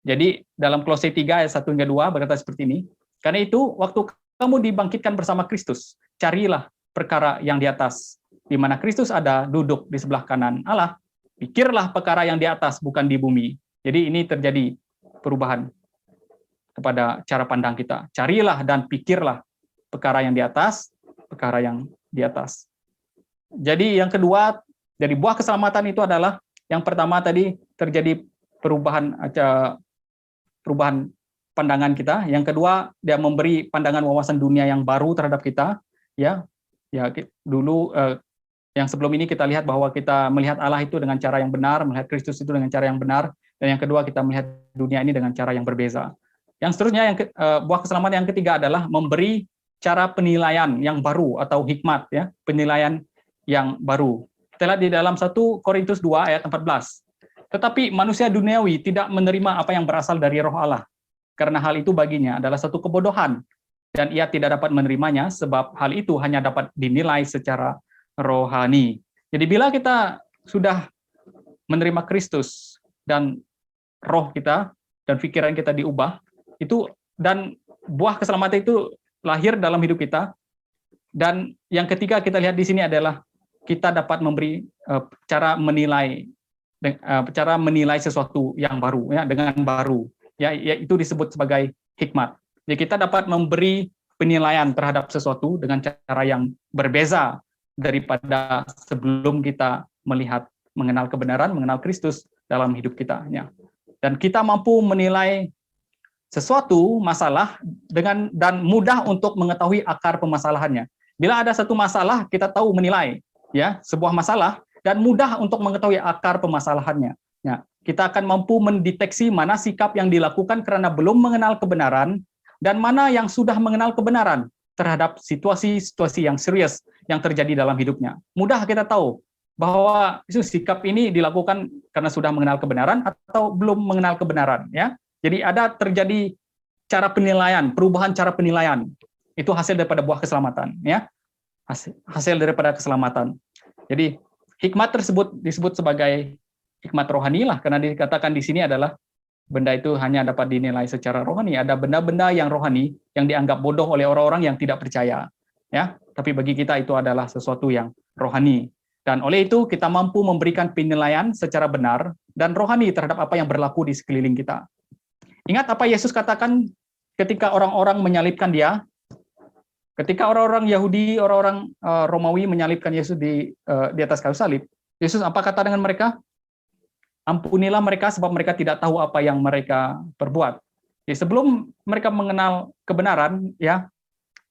Jadi dalam Kolose 3 ayat 1 hingga 2 berkata seperti ini. Karena itu waktu kamu dibangkitkan bersama Kristus, carilah perkara yang di atas, di mana Kristus ada duduk di sebelah kanan Allah. Pikirlah perkara yang di atas, bukan di bumi. Jadi ini terjadi perubahan kepada cara pandang kita. Carilah dan pikirlah perkara yang di atas, perkara yang di atas. Jadi yang kedua, dari buah keselamatan itu adalah, yang pertama tadi terjadi perubahan pandangan kita. Yang kedua, dia memberi pandangan wawasan dunia yang baru terhadap kita. Ya dulu yang sebelum ini kita lihat bahwa kita melihat Allah itu dengan cara yang benar, melihat Kristus itu dengan cara yang benar, dan yang kedua kita melihat dunia ini dengan cara yang berbeza. Yang seterusnya, buah keselamatan yang ketiga adalah memberi cara penilaian yang baru atau hikmat, ya, penilaian yang baru. Kita lihat di dalam 1 Korintus 2 ayat 14. Tetapi manusia duniawi tidak menerima apa yang berasal dari Roh Allah, karena hal itu baginya adalah satu kebodohan, dan ia tidak dapat menerimanya sebab hal itu hanya dapat dinilai secara rohani. Jadi bila kita sudah menerima Kristus dan roh kita dan pikiran kita diubah, itu, dan buah keselamatan itu lahir dalam hidup kita. Dan yang ketiga kita lihat di sini adalah kita dapat memberi cara menilai sesuatu yang baru, ya, dengan baru, ya itu disebut sebagai hikmat. Jadi kita dapat memberi penilaian terhadap sesuatu dengan cara yang berbeza daripada sebelum kita mengenal kebenaran, mengenal Kristus dalam hidup kita, ya. Dan kita mampu menilai sesuatu masalah dan mudah untuk mengetahui akar permasalahannya. Bila ada satu masalah, kita tahu menilai, ya, sebuah masalah, dan mudah untuk mengetahui akar permasalahannya. Ya, kita akan mampu mendeteksi mana sikap yang dilakukan karena belum mengenal kebenaran, dan mana yang sudah mengenal kebenaran terhadap situasi-situasi yang serius yang terjadi dalam hidupnya. Mudah kita tahu bahwa sikap ini dilakukan karena sudah mengenal kebenaran atau belum mengenal kebenaran, ya. Jadi ada terjadi cara penilaian, perubahan cara penilaian. Itu hasil daripada buah keselamatan, ya. Hasil daripada keselamatan. Jadi hikmat tersebut disebut sebagai hikmat rohani lah, karena dikatakan di sini adalah benda itu hanya dapat dinilai secara rohani. Ada benda-benda yang rohani yang dianggap bodoh oleh orang-orang yang tidak percaya, ya. Tapi bagi kita itu adalah sesuatu yang rohani. Dan oleh itu kita mampu memberikan penilaian secara benar dan rohani terhadap apa yang berlaku di sekeliling kita. Ingat apa Yesus katakan ketika orang-orang menyalibkan dia? Ketika orang-orang Yahudi, orang-orang Romawi menyalibkan Yesus di atas kayu salib, Yesus apa kata dengan mereka? Ampunilah mereka sebab mereka tidak tahu apa yang mereka perbuat. Jadi sebelum mereka mengenal kebenaran, ya,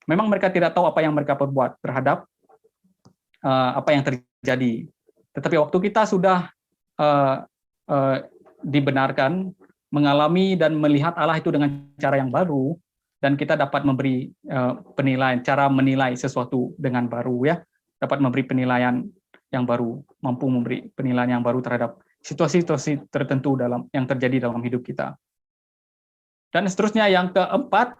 memang mereka tidak tahu apa yang mereka perbuat terhadap apa yang terjadi. Tetapi waktu kita sudah dibenarkan, mengalami dan melihat Allah itu dengan cara yang baru, dan kita dapat memberi penilaian, cara menilai sesuatu dengan baru, ya, dapat memberi penilaian yang baru, mampu memberi penilaian yang baru terhadap situasi-situasi tertentu yang terjadi dalam hidup kita. Dan seterusnya yang keempat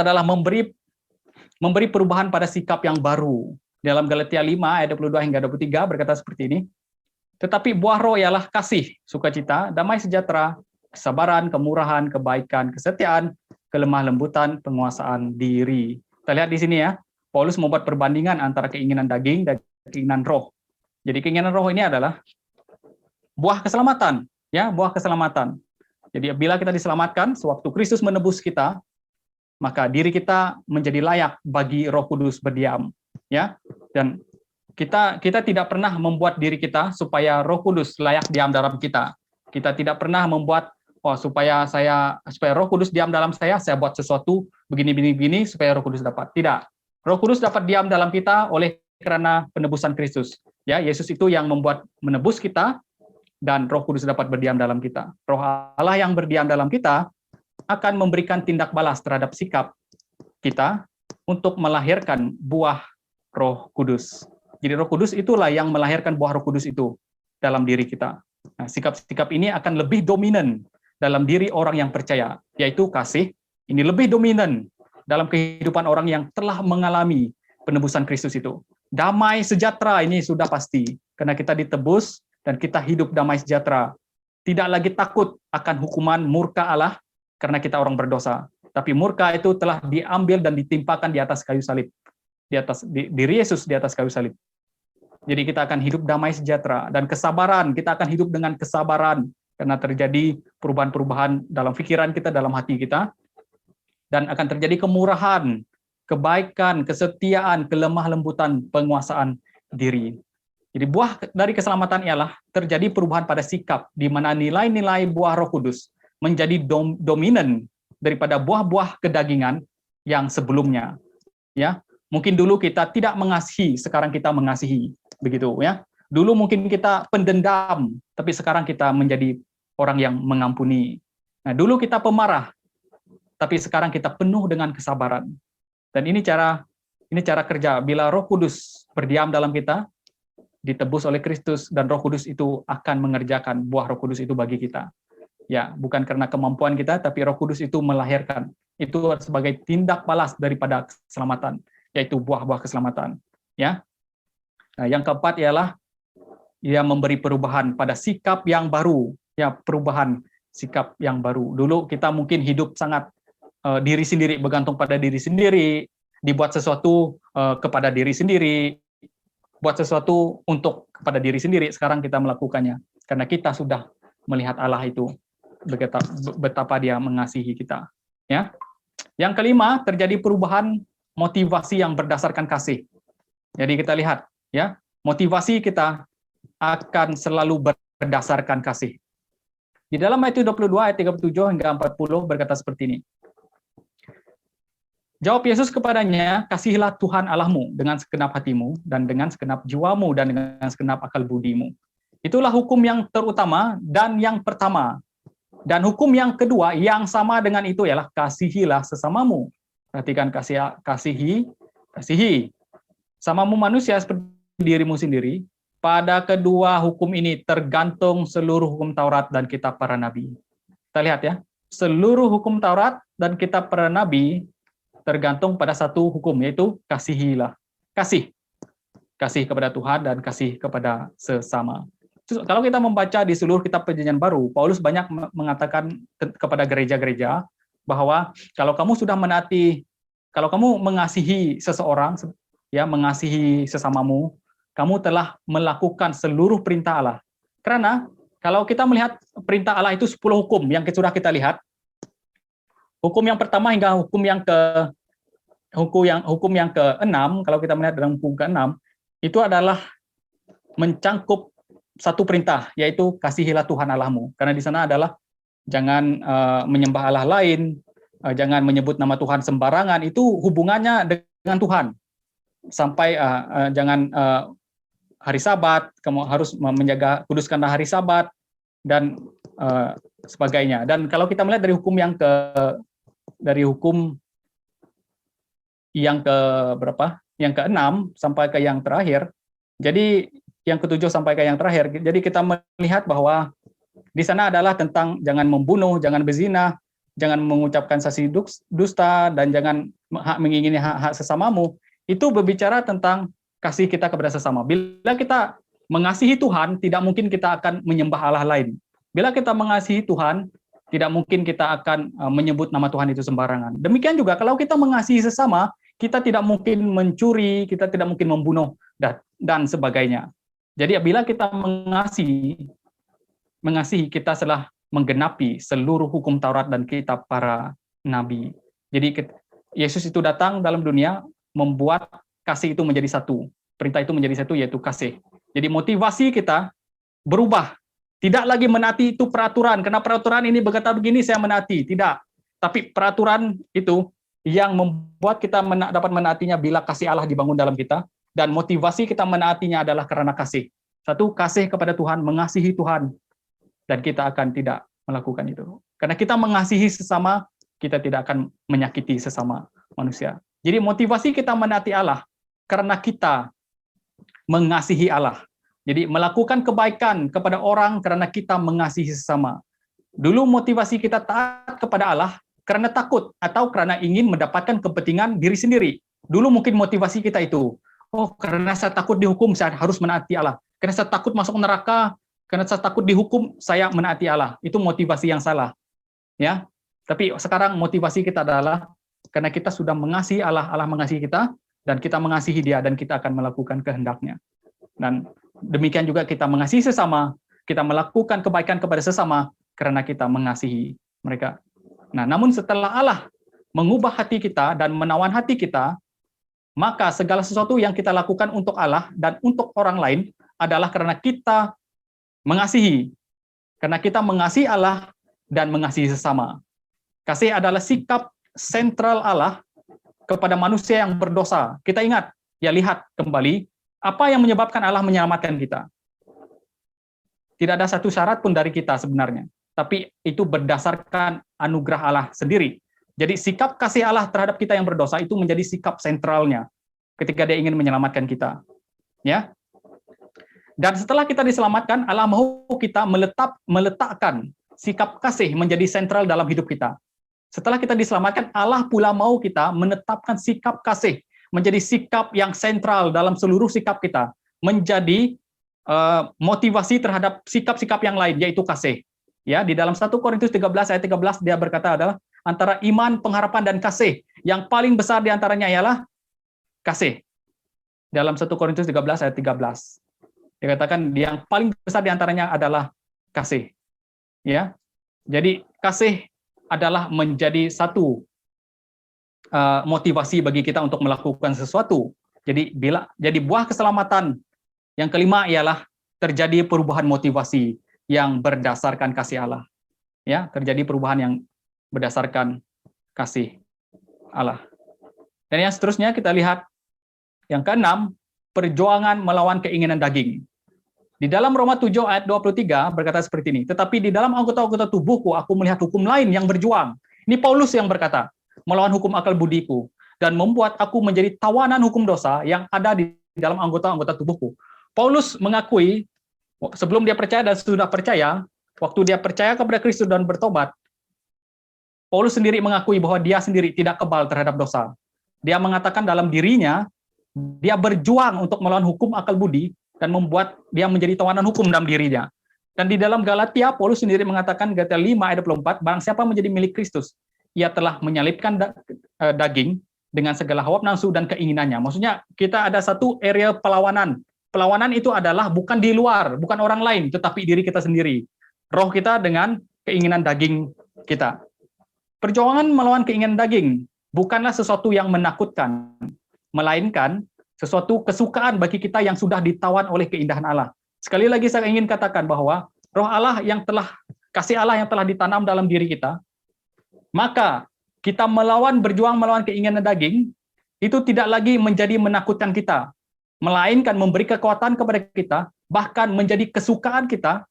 adalah memberi perubahan pada sikap yang baru. Dalam Galatia 5 ayat 22 hingga 23 berkata seperti ini. Tetapi buah roh ialah kasih, sukacita, damai sejahtera, kesabaran, kemurahan, kebaikan, kesetiaan, kelemah lembutan, penguasaan diri. Kita lihat di sini, ya. Paulus membuat perbandingan antara keinginan daging dan keinginan roh. Jadi keinginan roh ini adalah buah keselamatan, ya, buah keselamatan. Jadi bila kita diselamatkan, sewaktu Kristus menebus kita, maka diri kita menjadi layak bagi Roh Kudus berdiam, ya. Dan kita tidak pernah membuat diri kita supaya Roh Kudus layak diam dalam kita. Kita tidak pernah membuat supaya Roh Kudus diam dalam saya buat sesuatu begini supaya Roh Kudus dapat. Tidak. Roh Kudus dapat diam dalam kita oleh karena penebusan Kristus. Ya, Yesus itu yang menebus kita, dan Roh Kudus dapat berdiam dalam kita. Roh Allah yang berdiam dalam kita akan memberikan tindak balas terhadap sikap kita untuk melahirkan buah Roh Kudus. Jadi Roh Kudus itulah yang melahirkan buah Roh Kudus itu dalam diri kita. Nah, sikap-sikap ini akan lebih dominan dalam diri orang yang percaya, yaitu kasih. Ini lebih dominan dalam kehidupan orang yang telah mengalami penebusan Kristus itu. Damai sejahtera ini sudah pasti, karena kita ditebus dan kita hidup damai sejahtera. Tidak lagi takut akan hukuman murka Allah karena kita orang berdosa. Tapi murka itu telah diambil dan ditimpakan di atas kayu salib. Diri Yesus di atas kayu salib. Jadi kita akan hidup damai sejahtera, dan kesabaran, kita akan hidup dengan kesabaran karena terjadi perubahan-perubahan dalam pikiran kita, dalam hati kita, dan akan terjadi kemurahan, kebaikan, kesetiaan, kelemah lembutan, penguasaan diri. Jadi buah dari keselamatan ialah terjadi perubahan pada sikap, di mana nilai-nilai buah Roh Kudus menjadi dominan daripada buah-buah kedagingan yang sebelumnya. Ya, mungkin dulu kita tidak mengasihi, sekarang kita mengasihi, begitu, ya. Dulu mungkin kita pendendam, tapi sekarang kita menjadi orang yang mengampuni. Nah, dulu kita pemarah, tapi sekarang kita penuh dengan kesabaran. Dan ini cara kerja. Bila Roh Kudus berdiam dalam kita, ditebus oleh Kristus, dan Roh Kudus itu akan mengerjakan buah Roh Kudus itu bagi kita. Ya, bukan karena kemampuan kita, tapi Roh Kudus itu melahirkan. Itu sebagai tindak balas daripada keselamatan, yaitu buah-buah keselamatan. Ya. Nah, yang keempat ialah ia memberi perubahan pada sikap yang baru. Ya, perubahan sikap yang baru. Dulu kita mungkin hidup sangat diri sendiri, bergantung pada diri sendiri, dibuat sesuatu kepada diri sendiri, buat sesuatu untuk kepada diri sendiri. Sekarang kita melakukannya karena kita sudah melihat Allah itu betapa Dia mengasihi kita. Ya. Yang kelima, terjadi perubahan motivasi yang berdasarkan kasih. Jadi kita lihat, ya, motivasi kita akan selalu berdasarkan kasih. Di dalam Matius 22 ayat 37 hingga 40 berkata seperti ini. Jawab Yesus kepadanya, kasihilah Tuhan Allahmu dengan segenap hatimu, dan dengan segenap jiwamu, dan dengan segenap akal budimu. Itulah hukum yang terutama dan yang pertama. Dan hukum yang kedua yang sama dengan itu ialah kasihilah sesamamu. Perhatikan, kasihi samamu manusia seperti dirimu sendiri. Pada kedua hukum ini tergantung seluruh hukum Taurat dan kitab para nabi. Kita lihat ya, seluruh hukum Taurat dan kitab para nabi tergantung pada satu hukum, yaitu kasihilah. Kasih kepada Tuhan dan kasih kepada sesama. Kalau kita membaca di seluruh kitab Perjanjian Baru, Paulus banyak mengatakan kepada gereja-gereja bahwa kalau kamu sudah kalau kamu mengasihi seseorang, ya, mengasihi sesamamu, kamu telah melakukan seluruh perintah Allah. Karena kalau kita melihat perintah Allah itu 10 hukum yang sudah kita lihat, hukum yang pertama hingga hukum yang ke-6, kalau kita melihat dalam hukum ke-6, itu adalah mencangkup satu perintah, yaitu kasihilah Tuhan Allahmu. Karena di sana adalah jangan menyembah Allah lain, jangan menyebut nama Tuhan sembarangan, itu hubungannya dengan Tuhan. Sampai jangan hari Sabat, kamu harus menjaga, kuduskanlah hari Sabat, dan sebagainya. Dan kalau kita melihat dari hukum yang ke-6 sampai ke yang terakhir, jadi yang ke-7 sampai ke yang terakhir, jadi kita melihat bahwa di sana adalah tentang jangan membunuh, jangan berzina, jangan mengucapkan saksi dusta, dan jangan mengingini hak sesamamu. Itu berbicara tentang kasih kita kepada sesama. Bila kita mengasihi Tuhan, tidak mungkin kita akan menyembah Allah lain. Bila kita mengasihi Tuhan, tidak mungkin kita akan menyebut nama Tuhan itu sembarangan. Demikian juga kalau kita mengasihi sesama, kita tidak mungkin mencuri, kita tidak mungkin membunuh, dan sebagainya. Jadi bila kita mengasihi, kita telah menggenapi seluruh hukum Taurat dan kitab para nabi. Jadi Yesus itu datang dalam dunia membuat kasih itu menjadi satu. Perintah itu menjadi satu, yaitu kasih. Jadi motivasi kita berubah. Tidak lagi menaati itu peraturan, karena peraturan ini berkata begini, saya menaati. Tidak. Tapi peraturan itu yang membuat kita dapat menaatinya bila kasih Allah dibangun dalam kita, dan motivasi kita menaatinya adalah karena kasih. Satu, kasih kepada Tuhan, mengasihi Tuhan, dan kita akan tidak melakukan itu. Karena kita mengasihi sesama, kita tidak akan menyakiti sesama manusia. Jadi motivasi kita menaati Allah, karena kita mengasihi Allah. Jadi melakukan kebaikan kepada orang karena kita mengasihi sesama. Dulu motivasi kita taat kepada Allah karena takut atau karena ingin mendapatkan kepentingan diri sendiri. Dulu mungkin motivasi kita itu, oh karena saya takut dihukum, saya harus menaati Allah. Karena saya takut masuk neraka, karena saya takut dihukum, saya menaati Allah. Itu motivasi yang salah. Ya. Tapi sekarang motivasi kita adalah karena kita sudah mengasihi Allah, Allah mengasihi kita, dan kita mengasihi Dia, dan kita akan melakukan kehendaknya. Dan demikian juga kita mengasihi sesama, kita melakukan kebaikan kepada sesama karena kita mengasihi mereka. Nah, namun setelah Allah mengubah hati kita dan menawan hati kita, maka segala sesuatu yang kita lakukan untuk Allah dan untuk orang lain adalah karena kita mengasihi. Karena kita mengasihi Allah dan mengasihi sesama. Kasih adalah sikap sentral Allah kepada manusia yang berdosa. Kita ingat, ya lihat kembali, apa yang menyebabkan Allah menyelamatkan kita? Tidak ada satu syarat pun dari kita sebenarnya, tapi itu berdasarkan anugerah Allah sendiri. Jadi sikap kasih Allah terhadap kita yang berdosa itu menjadi sikap sentralnya ketika Dia ingin menyelamatkan kita. Ya. Dan setelah kita diselamatkan, Allah mau kita meletakkan sikap kasih menjadi sentral dalam hidup kita. Setelah kita diselamatkan, Allah pula mau kita menetapkan sikap kasih menjadi sikap yang sentral dalam seluruh sikap kita, menjadi motivasi terhadap sikap-sikap yang lain, yaitu kasih. Ya, di dalam 1 Korintus 13 ayat 13 dia berkata adalah antara iman, pengharapan, dan kasih, yang paling besar di antaranya ialah kasih. Dalam 1 Korintus 13 ayat 13. Dikatakan yang paling besar di antaranya adalah kasih. Ya. Jadi kasih adalah menjadi satu motivasi bagi kita untuk melakukan sesuatu. Jadi jadi buah keselamatan yang kelima ialah terjadi perubahan motivasi yang berdasarkan kasih Allah. Ya, terjadi perubahan yang berdasarkan kasih Allah. Dan yang seterusnya kita lihat yang keenam, perjuangan melawan keinginan daging. Di dalam Roma 7 ayat 23 berkata seperti ini, tetapi di dalam anggota-anggota tubuhku aku melihat hukum lain yang berjuang. Ini Paulus yang berkata, melawan hukum akal budiku, dan membuat aku menjadi tawanan hukum dosa yang ada di dalam anggota-anggota tubuhku. Paulus mengakui, sebelum dia percaya dan sudah percaya, waktu dia percaya kepada Kristus dan bertobat, Paulus sendiri mengakui bahwa dia sendiri tidak kebal terhadap dosa. Dia mengatakan dalam dirinya, dia berjuang untuk melawan hukum akal budi dan membuat dia menjadi tawanan hukum dalam dirinya. Dan di dalam Galatia, Paulus sendiri mengatakan, Galatia 5 ayat 24, barang siapa menjadi milik Kristus, ia telah menyalibkan daging dengan segala hawa nafsu dan keinginannya. Maksudnya kita ada satu area perlawanan. Perlawanan itu adalah bukan di luar, bukan orang lain, tetapi diri kita sendiri. Roh kita dengan keinginan daging kita. Perjuangan melawan keinginan daging bukanlah sesuatu yang menakutkan, melainkan sesuatu kesukaan bagi kita yang sudah ditawan oleh keindahan Allah. Sekali lagi saya ingin katakan bahwa roh Allah yang telah, kasih Allah yang telah ditanam dalam diri kita, maka kita berjuang melawan keinginan daging, itu tidak lagi menjadi menakutkan kita, melainkan memberi kekuatan kepada kita, bahkan menjadi kesukaan kita,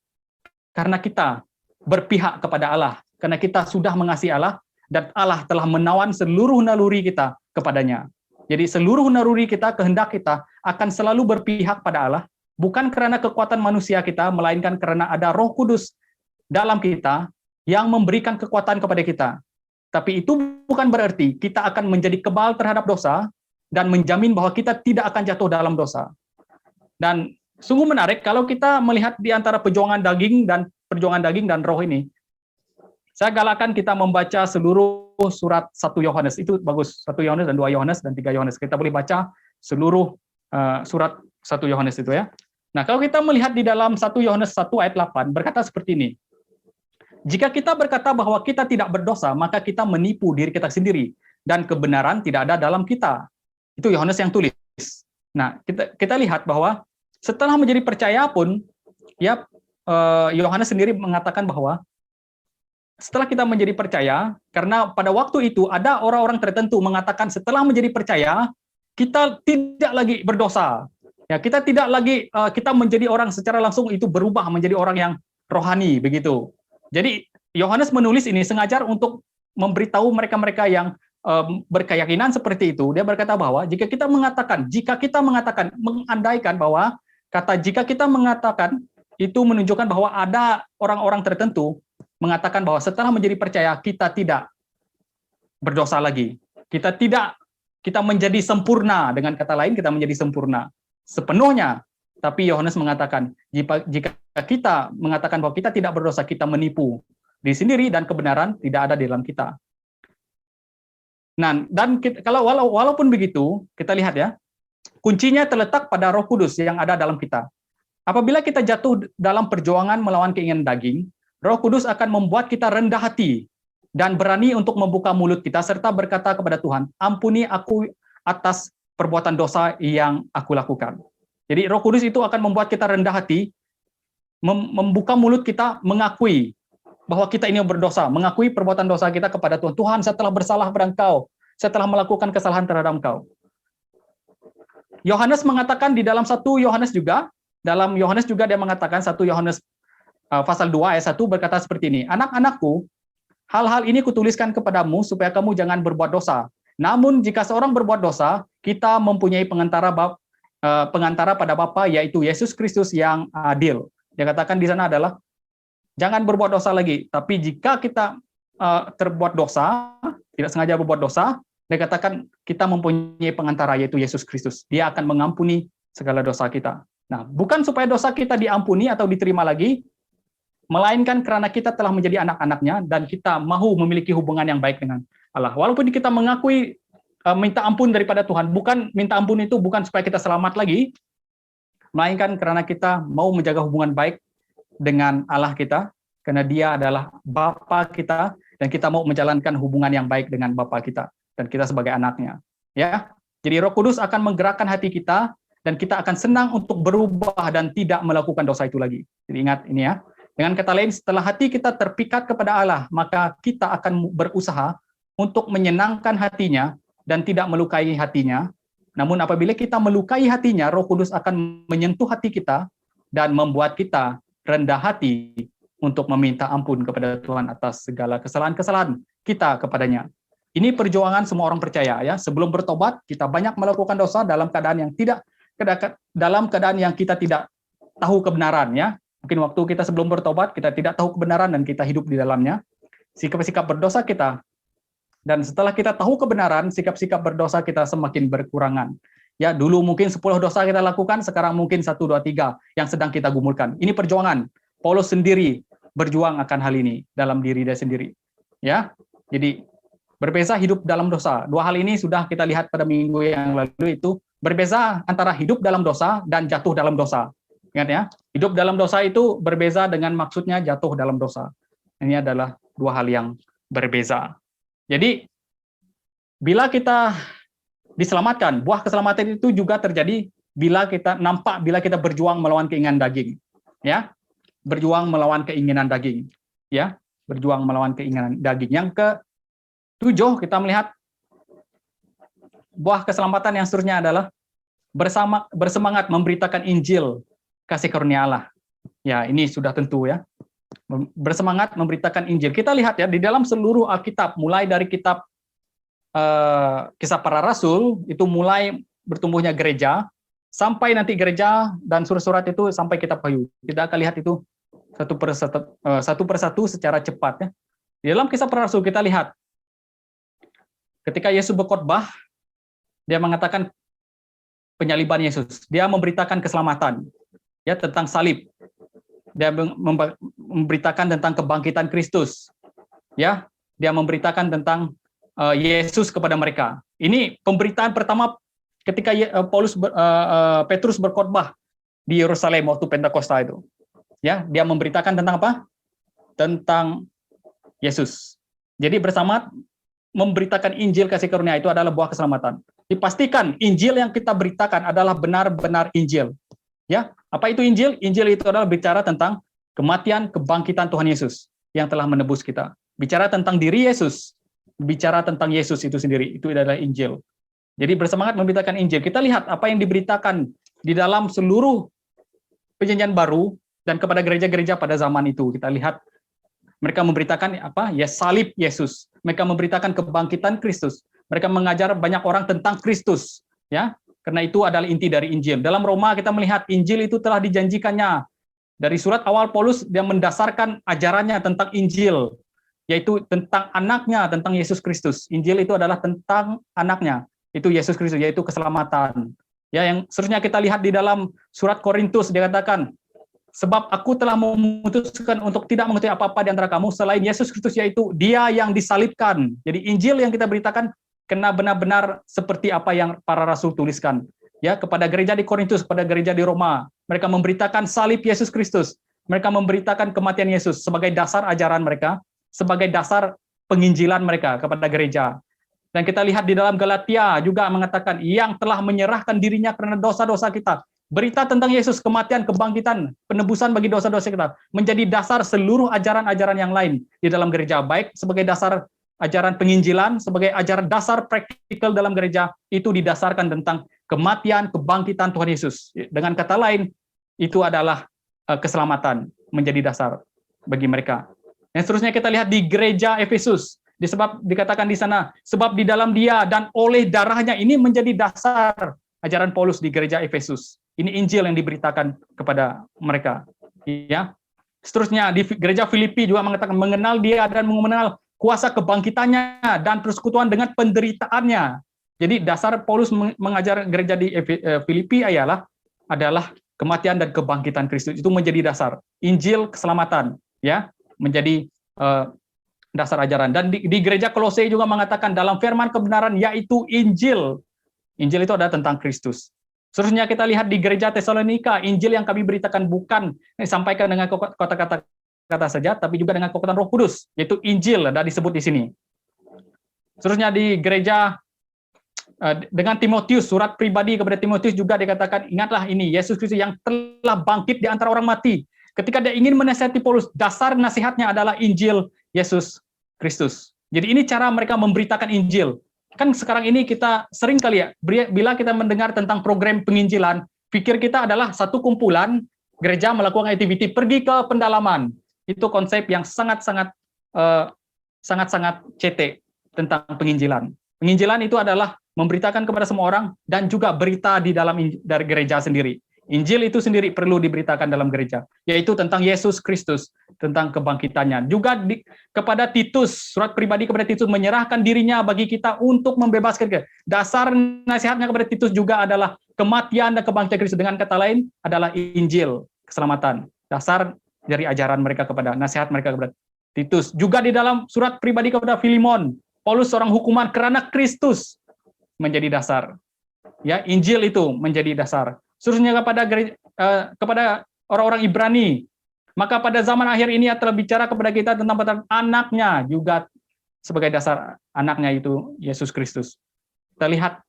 karena kita berpihak kepada Allah, karena kita sudah mengasihi Allah, dan Allah telah menawan seluruh naluri kita kepadanya. Jadi seluruh naluri kita, kehendak kita, akan selalu berpihak pada Allah, bukan karena kekuatan manusia kita, melainkan karena ada Roh Kudus dalam kita yang memberikan kekuatan kepada kita. Tapi itu bukan berarti kita akan menjadi kebal terhadap dosa dan menjamin bahwa kita tidak akan jatuh dalam dosa. Dan sungguh menarik kalau kita melihat di antara perjuangan daging dan roh ini. Saya galakkan kita membaca seluruh surat 1 Yohanes, itu bagus, 1 Yohanes dan 2 Yohanes dan 3 Yohanes. Kita boleh baca seluruh surat 1 Yohanes itu ya. Nah, kalau kita melihat di dalam 1 Yohanes 1 ayat 8 berkata seperti ini. Jika kita berkata bahwa kita tidak berdosa, maka kita menipu diri kita sendiri dan kebenaran tidak ada dalam kita. Itu Yohanes yang tulis. Nah, kita lihat bahwa setelah menjadi percaya pun ya Yohanes sendiri mengatakan bahwa setelah kita menjadi percaya, karena pada waktu itu ada orang-orang tertentu mengatakan setelah menjadi percaya kita tidak lagi berdosa. Ya, kita tidak lagi kita menjadi orang secara langsung itu berubah menjadi orang yang rohani begitu. Jadi Yohanes menulis ini sengaja untuk memberitahu mereka-mereka yang berkeyakinan seperti itu. Dia berkata bahwa jika kita mengatakan mengandaikan bahwa kata jika kita mengatakan itu menunjukkan bahwa ada orang-orang tertentu mengatakan bahwa setelah menjadi percaya kita tidak berdosa lagi. Kita menjadi sempurna, dengan kata lain kita menjadi sempurna sepenuhnya. Tapi Yohanes mengatakan, jika kita mengatakan bahwa kita tidak berdosa, kita menipu diri sendiri dan kebenaran tidak ada di dalam kita. Nah, dan walaupun begitu, kita lihat ya, kuncinya terletak pada Roh Kudus yang ada dalam kita. Apabila kita jatuh dalam perjuangan melawan keinginan daging, Roh Kudus akan membuat kita rendah hati dan berani untuk membuka mulut kita serta berkata kepada Tuhan, ampuni aku atas perbuatan dosa yang aku lakukan. Jadi Roh Kudus itu akan membuat kita rendah hati, membuka mulut kita, mengakui bahwa kita ini berdosa, mengakui perbuatan dosa kita kepada Tuhan. Tuhan, saya telah bersalah pada Engkau, saya telah melakukan kesalahan terhadap Engkau. Yohanes mengatakan di dalam 1 Yohanes juga, dia mengatakan 1 Yohanes pasal 2 ayat 1 berkata seperti ini, anak-anakku, hal-hal ini kutuliskan kepadamu supaya kamu jangan berbuat dosa. Namun jika seorang berbuat dosa, kita mempunyai pengantara pada Bapa, yaitu Yesus Kristus yang adil. Dia katakan di sana adalah jangan berbuat dosa lagi. Tapi jika kita terbuat dosa, tidak sengaja berbuat dosa, dia katakan kita mempunyai pengantara, yaitu Yesus Kristus. Dia akan mengampuni segala dosa kita. Nah, bukan supaya dosa kita diampuni atau diterima lagi, melainkan karena kita telah menjadi anak-anaknya dan kita mahu memiliki hubungan yang baik dengan Allah. Walaupun kita mengakui minta ampun daripada Tuhan, minta ampun itu bukan supaya kita selamat lagi, melainkan karena kita mau menjaga hubungan baik dengan Allah kita, karena Dia adalah Bapa kita dan kita mau menjalankan hubungan yang baik dengan Bapa kita dan kita sebagai anaknya. Ya, jadi Roh Kudus akan menggerakkan hati kita dan kita akan senang untuk berubah dan tidak melakukan dosa itu lagi. Jadi ingat ini ya. Dengan kata lain, setelah hati kita terpikat kepada Allah, maka kita akan berusaha untuk menyenangkan hatinya dan tidak melukai hatinya. Namun apabila kita melukai hatinya, Roh Kudus akan menyentuh hati kita dan membuat kita rendah hati untuk meminta ampun kepada Tuhan atas segala kesalahan-kesalahan kita kepadanya. Ini perjuangan semua orang percaya ya. Sebelum bertobat, kita banyak melakukan dosa dalam keadaan yang kita tidak tahu kebenaran ya. Mungkin waktu kita sebelum bertobat, kita tidak tahu kebenaran dan kita hidup di dalamnya. Sikap-sikap berdosa kita. Dan setelah kita tahu kebenaran, sikap-sikap berdosa kita semakin berkurangan. Ya, dulu mungkin 10 dosa kita lakukan, sekarang mungkin 1, 2, 3 yang sedang kita gumulkan. Ini perjuangan. Paulus sendiri berjuang akan hal ini dalam diri dia sendiri. Ya. Jadi berbeza hidup dalam dosa. Dua hal ini sudah kita lihat pada minggu yang lalu, itu berbeza antara hidup dalam dosa dan jatuh dalam dosa. Ingat ya, hidup dalam dosa itu berbeza dengan maksudnya jatuh dalam dosa. Ini adalah dua hal yang berbeza. Jadi, bila kita diselamatkan, buah keselamatan itu juga terjadi bila kita berjuang melawan keinginan daging. Ya, berjuang melawan keinginan daging. Ya, berjuang melawan keinginan daging. Yang ke-7 kita melihat buah keselamatan yang seterusnya adalah bersemangat memberitakan Injil kasih karunia Allah. Ya, ini sudah tentu ya. Bersemangat memberitakan Injil. Kita lihat ya, di dalam seluruh Alkitab, mulai dari kitab Kisah Para Rasul, itu mulai bertumbuhnya gereja, sampai nanti gereja dan surat-surat itu sampai kitab Wahyu. Kita akan lihat itu satu persatu secara cepat ya. Di dalam Kisah Para Rasul kita lihat, ketika Yesus berkhotbah, dia mengatakan penyaliban Yesus. Dia memberitakan keselamatan ya, tentang salib. Dia memberitakan tentang kebangkitan Kristus. Ya, dia memberitakan tentang Yesus kepada mereka. Ini pemberitaan pertama ketika Petrus berkhotbah di Yerusalem waktu Pentakosta itu. Ya, dia memberitakan tentang apa? Tentang Yesus. Jadi bersama memberitakan Injil kasih karunia itu adalah buah keselamatan. Dipastikan Injil yang kita beritakan adalah benar-benar Injil. Ya, apa itu Injil? Injil itu adalah bicara tentang kematian, kebangkitan Tuhan Yesus yang telah menebus kita. Bicara tentang diri Yesus, bicara tentang Yesus itu sendiri, itu adalah Injil. Jadi bersemangat memberitakan Injil. Kita lihat apa yang diberitakan di dalam seluruh Perjanjian Baru dan kepada gereja-gereja pada zaman itu. Kita lihat mereka memberitakan apa? Ya, salib Yesus. Mereka memberitakan kebangkitan Kristus. Mereka mengajar banyak orang tentang Kristus, ya. Karena itu adalah inti dari Injil. Dalam Roma kita melihat Injil itu telah dijanjikannya. Dari surat awal Paulus dia mendasarkan ajarannya tentang Injil, yaitu tentang anaknya, tentang Yesus Kristus. Injil itu adalah tentang anaknya, itu Yesus Kristus, yaitu keselamatan. Ya, yang seterusnya kita lihat di dalam surat Korintus dikatakan, sebab aku telah memutuskan untuk tidak mengetahui apa-apa di antara kamu selain Yesus Kristus, yaitu Dia yang disalibkan. Jadi Injil yang kita beritakan kena benar-benar seperti apa yang para rasul tuliskan. Ya, kepada gereja di Korintus, kepada gereja di Roma, mereka memberitakan salib Yesus Kristus. Mereka memberitakan kematian Yesus sebagai dasar ajaran mereka, sebagai dasar penginjilan mereka kepada gereja. Dan kita lihat di dalam Galatia juga mengatakan yang telah menyerahkan dirinya karena dosa-dosa kita. Berita tentang Yesus, kematian, kebangkitan, penebusan bagi dosa-dosa kita menjadi dasar seluruh ajaran-ajaran yang lain di dalam gereja, baik sebagai dasar ajaran penginjilan, sebagai ajaran dasar praktikal dalam gereja, itu didasarkan tentang kematian, kebangkitan Tuhan Yesus. Dengan kata lain, itu adalah keselamatan menjadi dasar bagi mereka. Dan seterusnya kita lihat di gereja Efesus, disebab dikatakan di sana, sebab di dalam Dia dan oleh darahnya, ini menjadi dasar ajaran Paulus di gereja Efesus. Ini Injil yang diberitakan kepada mereka. Ya. Seterusnya di gereja Filipi juga mengatakan mengenal Dia dan mengenal kuasa kebangkitannya dan persekutuan dengan penderitaannya. Jadi dasar Paulus mengajar gereja di Filipi adalah kematian dan kebangkitan Kristus. Itu menjadi dasar Injil keselamatan, ya, menjadi dasar ajaran. Dan di gereja Kolose juga mengatakan dalam firman kebenaran, yaitu Injil. Injil itu adalah tentang Kristus. Seterusnya kita lihat di gereja Tesalonika, Injil yang kami beritakan bukan disampaikan dengan kata-kata saja, tapi juga dengan kekuatan Roh Kudus, yaitu Injil, ada disebut di sini. Seterusnya di gereja dengan Timotius, surat pribadi kepada Timotius juga dikatakan, ingatlah ini, Yesus Kristus yang telah bangkit di antara orang mati. Ketika dia ingin menasihati Paulus, dasar nasihatnya adalah Injil Yesus Kristus. Jadi ini cara mereka memberitakan Injil. Kan sekarang ini kita sering kali ya, bila kita mendengar tentang program penginjilan, pikir kita adalah satu kumpulan gereja melakukan aktiviti pergi ke pendalaman. Itu konsep yang sangat-sangat CT. tentang penginjilan. Penginjilan itu adalah memberitakan kepada semua orang dan juga berita di dalam dari gereja sendiri. Injil itu sendiri perlu diberitakan dalam gereja, yaitu tentang Yesus Kristus, tentang kebangkitannya. Juga kepada Titus, surat pribadi kepada Titus, menyerahkan dirinya bagi kita untuk membebaskan kita. Dasar nasihatnya kepada Titus juga adalah kematian dan kebangkitan Kristus. Dengan kata lain adalah Injil, keselamatan. Dasar dari ajaran mereka kepada, nasihat mereka kepada Titus. Juga di dalam surat pribadi kepada Filemon, Paulus seorang hukuman karena Kristus menjadi dasar. Ya, Injil itu menjadi dasar. Seterusnya kepada orang-orang Ibrani, maka pada zaman akhir ini ia telah bicara kepada kita tentang anaknya juga sebagai dasar, anaknya itu Yesus Kristus. Kita lihat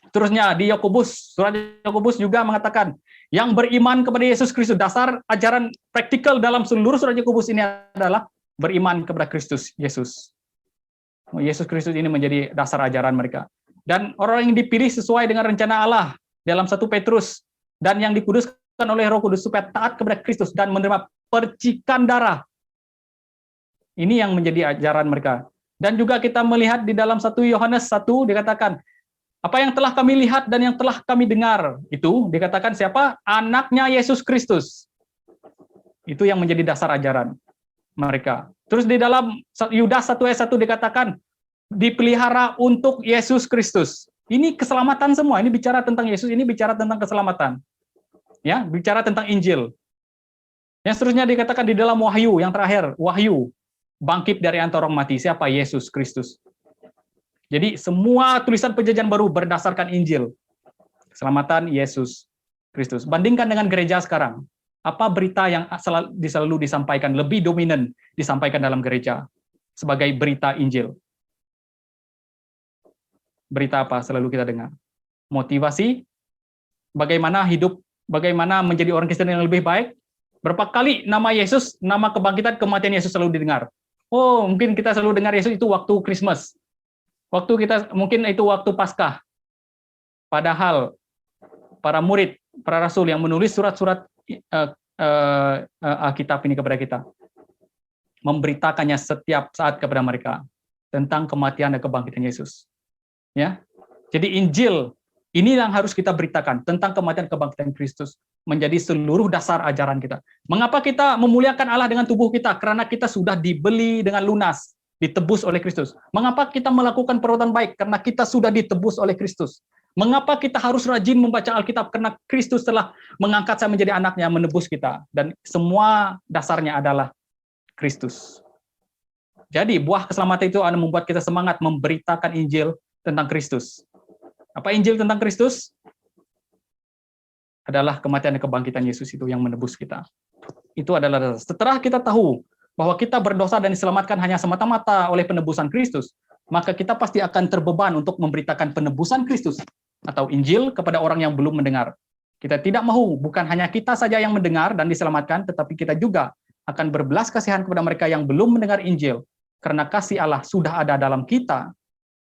terusnya di Yakobus, surat Yakobus juga mengatakan yang beriman kepada Yesus Kristus. Dasar ajaran praktikal dalam seluruh surat Yakobus ini adalah beriman kepada Kristus Yesus. Yesus Kristus ini menjadi dasar ajaran mereka. Dan orang yang dipilih sesuai dengan rencana Allah dalam 1 Petrus, dan yang dikuduskan oleh Roh Kudus supaya taat kepada Kristus dan menerima percikan darah. Ini yang menjadi ajaran mereka. Dan juga kita melihat di dalam 1 Yohanes 1 dikatakan, apa yang telah kami lihat dan yang telah kami dengar, itu dikatakan siapa? Anaknya Yesus Kristus. Itu yang menjadi dasar ajaran mereka. Terus di dalam Yudas 1 ayat 1 dikatakan, dipelihara untuk Yesus Kristus. Ini keselamatan semua. Ini bicara tentang Yesus, ini bicara tentang keselamatan. Ya, bicara tentang Injil. Yang seterusnya dikatakan di dalam Wahyu, yang terakhir, Wahyu, bangkit dari antara orang mati. Siapa? Yesus Kristus. Jadi semua tulisan perjanjian baru berdasarkan Injil. Keselamatan Yesus Kristus. Bandingkan dengan gereja sekarang. Apa berita yang selalu disampaikan, lebih dominan disampaikan dalam gereja sebagai berita Injil? Berita apa selalu kita dengar? Motivasi, bagaimana hidup, bagaimana menjadi orang Kristen yang lebih baik. Berapa kali nama Yesus, nama kebangkitan, kematian Yesus selalu didengar. Oh, mungkin kita selalu dengar Yesus itu waktu Christmas. Mungkin itu waktu Paskah. Padahal para murid, para rasul yang menulis surat-surat Alkitab ini kepada kita, memberitakannya setiap saat kepada mereka tentang kematian dan kebangkitan Yesus. Ya, jadi Injil ini yang harus kita beritakan tentang kematian kebangkitan Kristus menjadi seluruh dasar ajaran kita. Mengapa kita memuliakan Allah dengan tubuh kita? Karena kita sudah dibeli dengan lunas, ditebus oleh Kristus. Mengapa kita melakukan perbuatan baik? Karena kita sudah ditebus oleh Kristus. Mengapa kita harus rajin membaca Alkitab? Karena Kristus telah mengangkat saya menjadi anaknya, menebus kita. Dan semua dasarnya adalah Kristus. Jadi buah keselamatan itu akan membuat kita semangat memberitakan Injil tentang Kristus. Apa Injil tentang Kristus? Adalah kematian dan kebangkitan Yesus itu yang menebus kita. Itu adalah setelah kita tahu bahwa kita berdosa dan diselamatkan hanya semata-mata oleh penebusan Kristus, maka kita pasti akan terbeban untuk memberitakan penebusan Kristus atau Injil kepada orang yang belum mendengar. Kita tidak mau bukan hanya kita saja yang mendengar dan diselamatkan, tetapi kita juga akan berbelas kasihan kepada mereka yang belum mendengar Injil, karena kasih Allah sudah ada dalam kita.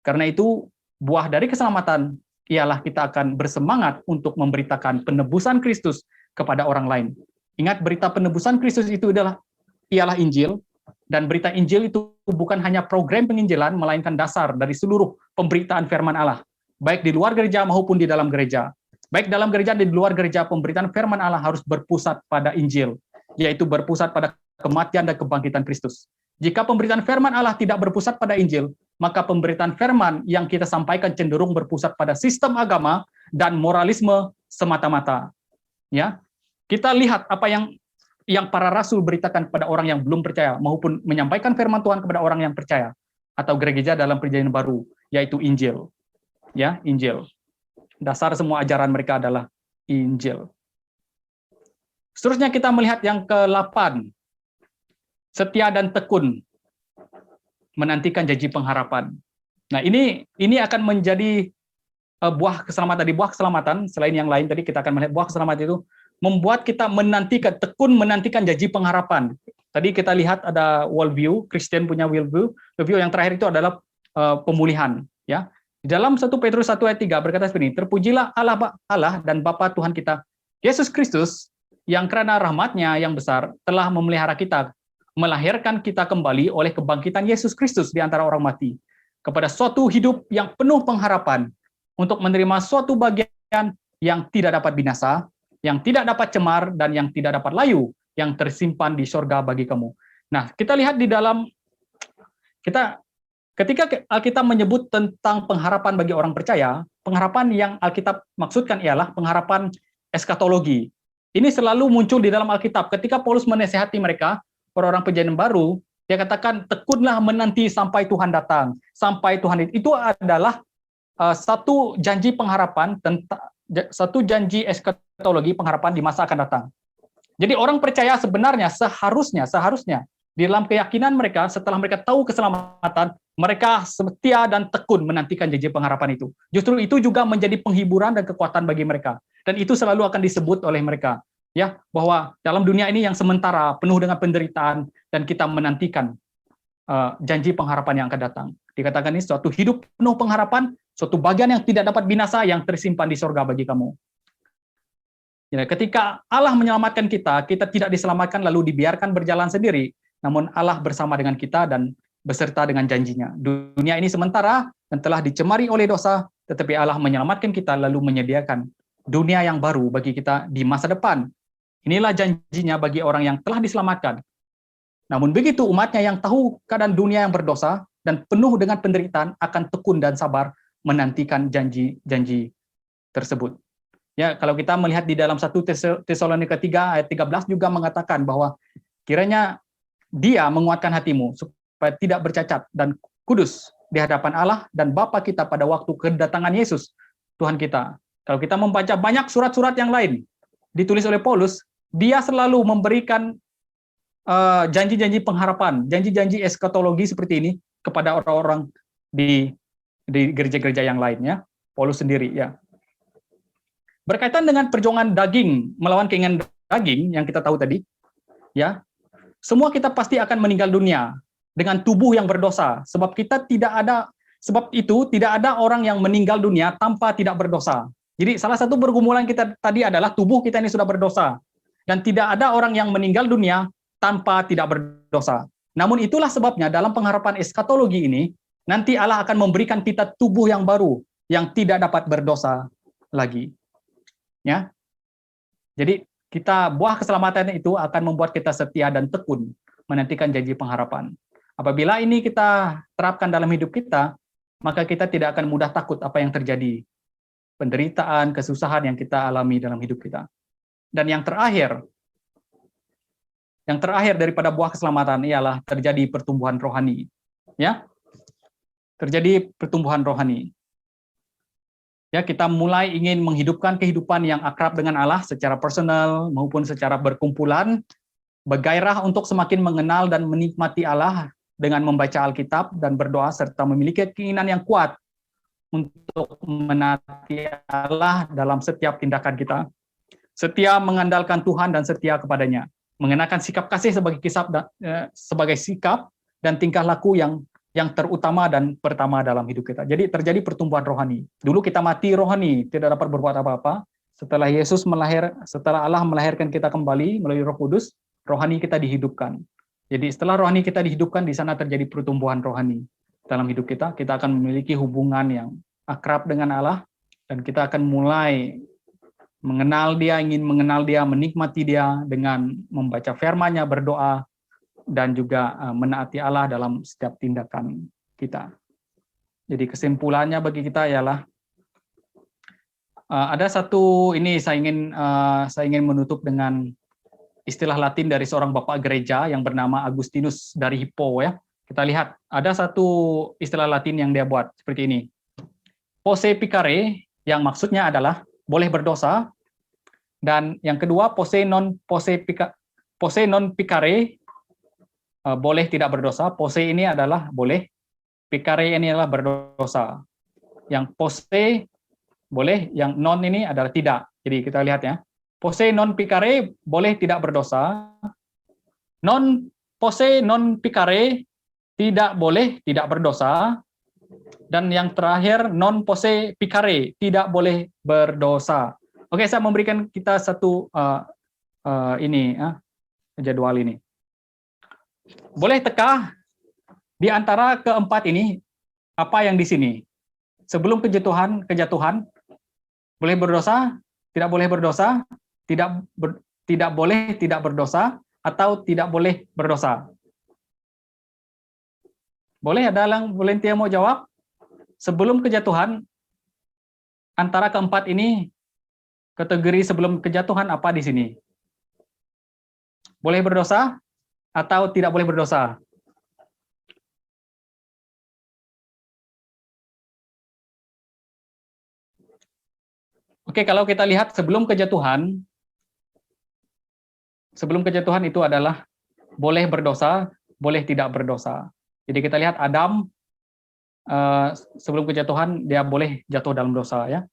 Karena itu, buah dari keselamatan ialah kita akan bersemangat untuk memberitakan penebusan Kristus kepada orang lain. Ingat, berita penebusan Kristus itu ialah Injil, dan berita Injil itu bukan hanya program penginjilan, melainkan dasar dari seluruh pemberitaan firman Allah, baik di luar gereja maupun di dalam gereja. Baik dalam gereja dan di luar gereja, pemberitaan firman Allah harus berpusat pada Injil, yaitu berpusat pada kematian dan kebangkitan Kristus. Jika pemberitaan firman Allah tidak berpusat pada Injil, maka pemberitaan firman yang kita sampaikan cenderung berpusat pada sistem agama dan moralisme semata-mata. Ya, kita lihat apa yang para rasul beritakan kepada orang yang belum percaya, maupun menyampaikan firman Tuhan kepada orang yang percaya, atau gereja dalam perjanjian baru, yaitu Injil. Ya, Injil. Dasar semua ajaran mereka adalah Injil. Seterusnya kita melihat yang ke-8. Setia dan tekun menantikan janji pengharapan. Nah, ini akan menjadi buah keselamatan. Di buah keselamatan, selain yang lain tadi kita akan melihat buah keselamatan itu membuat kita tekun menantikan janji pengharapan. Tadi kita lihat ada worldview, Kristen punya worldview. Yang terakhir itu adalah pemulihan. Ya, di dalam 1 Petrus 1 ayat 3 berkata seperti ini, terpujilah Allah dan Bapa Tuhan kita, Yesus Kristus, yang karena rahmat-Nya yang besar telah memelihara kita, melahirkan kita kembali oleh kebangkitan Yesus Kristus di antara orang mati, kepada suatu hidup yang penuh pengharapan untuk menerima suatu bagian yang tidak dapat binasa, yang tidak dapat cemar, dan yang tidak dapat layu, yang tersimpan di sorga bagi kamu. Nah, kita lihat di dalam, ketika Alkitab menyebut tentang pengharapan bagi orang percaya, pengharapan yang Alkitab maksudkan ialah pengharapan eskatologi. Ini selalu muncul di dalam Alkitab. Ketika Paulus menasihati mereka, orang-orang perjanjian baru, dia katakan, tekunlah menanti sampai Tuhan datang. Sampai Tuhan itu adalah satu janji pengharapan, satu janji eskatologi pengharapan di masa akan datang. Jadi orang percaya sebenarnya seharusnya di dalam keyakinan mereka, setelah mereka tahu keselamatan, mereka setia dan tekun menantikan janji pengharapan itu. Justru itu juga menjadi penghiburan dan kekuatan bagi mereka. Dan itu selalu akan disebut oleh mereka, ya, bahwa dalam dunia ini yang sementara penuh dengan penderitaan, dan kita menantikan janji pengharapan yang akan datang. Dikatakan ini suatu hidup penuh pengharapan, suatu bagian yang tidak dapat binasa yang tersimpan di sorga bagi kamu. Ya, ketika Allah menyelamatkan kita, kita tidak diselamatkan lalu dibiarkan berjalan sendiri, namun Allah bersama dengan kita dan beserta dengan janjinya. Dunia ini sementara dan telah dicemari oleh dosa, tetapi Allah menyelamatkan kita lalu menyediakan dunia yang baru bagi kita di masa depan. Inilah janjinya bagi orang yang telah diselamatkan. Namun begitu umatnya yang tahu keadaan dunia yang berdosa dan penuh dengan penderitaan akan tekun dan sabar menantikan janji-janji tersebut. Ya, kalau kita melihat di dalam 1 Tesalonika 3 ayat 13 juga mengatakan bahwa kiranya Dia menguatkan hatimu supaya tidak bercacat dan kudus di hadapan Allah dan Bapa kita pada waktu kedatangan Yesus Tuhan kita. Kalau kita membaca banyak surat-surat yang lain ditulis oleh Paulus, dia selalu memberikan janji-janji pengharapan, janji-janji eskatologi seperti ini kepada orang-orang di gereja-gereja yang lainnya. Paulus sendiri, ya. Berkaitan dengan perjuangan daging melawan keinginan daging yang kita tahu tadi, ya, semua kita pasti akan meninggal dunia dengan tubuh yang berdosa. Sebab itu tidak ada orang yang meninggal dunia tanpa tidak berdosa. Jadi salah satu pergumulan kita tadi adalah tubuh kita ini sudah berdosa, dan tidak ada orang yang meninggal dunia tanpa tidak berdosa. Namun itulah sebabnya dalam pengharapan eskatologi ini, nanti Allah akan memberikan kita tubuh yang baru, yang tidak dapat berdosa lagi. Ya, jadi buah keselamatan itu akan membuat kita setia dan tekun menantikan janji pengharapan. Apabila ini kita terapkan dalam hidup kita, maka kita tidak akan mudah takut apa yang terjadi, penderitaan, kesusahan yang kita alami dalam hidup kita. Dan yang terakhir daripada buah keselamatan ialah terjadi pertumbuhan rohani. Ya, terjadi pertumbuhan rohani. Ya, kita mulai ingin menghidupkan kehidupan yang akrab dengan Allah secara personal maupun secara berkumpulan, bergairah untuk semakin mengenal dan menikmati Allah dengan membaca Alkitab dan berdoa serta memiliki keinginan yang kuat untuk menaati Allah dalam setiap tindakan kita. Setia mengandalkan Tuhan dan setia kepadanya, mengenakan sikap kasih sebagai sikap dan tingkah laku yang terutama dan pertama dalam hidup kita. Jadi terjadi pertumbuhan rohani. Dulu kita mati rohani, tidak dapat berbuat apa-apa. Setelah Allah melahirkan kita kembali melalui Roh Kudus, rohani kita dihidupkan. Jadi setelah rohani kita dihidupkan, di sana terjadi pertumbuhan rohani dalam hidup kita. Kita akan memiliki hubungan yang akrab dengan Allah, dan kita akan mulai mengenal Dia, ingin mengenal Dia, menikmati Dia dengan membaca firman-Nya, berdoa, dan juga menaati Allah dalam setiap tindakan kita. Jadi kesimpulannya bagi kita ialah ada satu ini saya ingin menutup dengan istilah Latin dari seorang bapak gereja yang bernama Agustinus dari Hippo, ya. Kita lihat ada satu istilah Latin yang dia buat seperti ini. Posse picare, yang maksudnya adalah boleh berdosa, dan yang kedua posse non picare, boleh tidak berdosa. Posse ini adalah boleh, picare ini adalah berdosa. Yang posse boleh, yang non ini adalah tidak. Jadi kita lihat, ya. Posse non picare boleh tidak berdosa. Posse non picare tidak boleh tidak berdosa. Dan yang terakhir non posse picare tidak boleh berdosa. Oke, saya memberikan kita satu jadwal ini. Boleh teka di antara keempat ini, Apa yang di sini? Sebelum kejatuhan, boleh berdosa, tidak boleh berdosa, tidak boleh tidak berdosa, atau tidak boleh berdosa. Boleh ada yang volunteer mau jawab? Sebelum kejatuhan, antara keempat ini, kategori sebelum kejatuhan apa di sini? Boleh berdosa atau tidak boleh berdosa? Oke, kalau kita lihat sebelum kejatuhan itu adalah boleh berdosa, boleh tidak berdosa. Jadi kita lihat Adam sebelum kejatuhan dia boleh jatuh dalam dosa ya.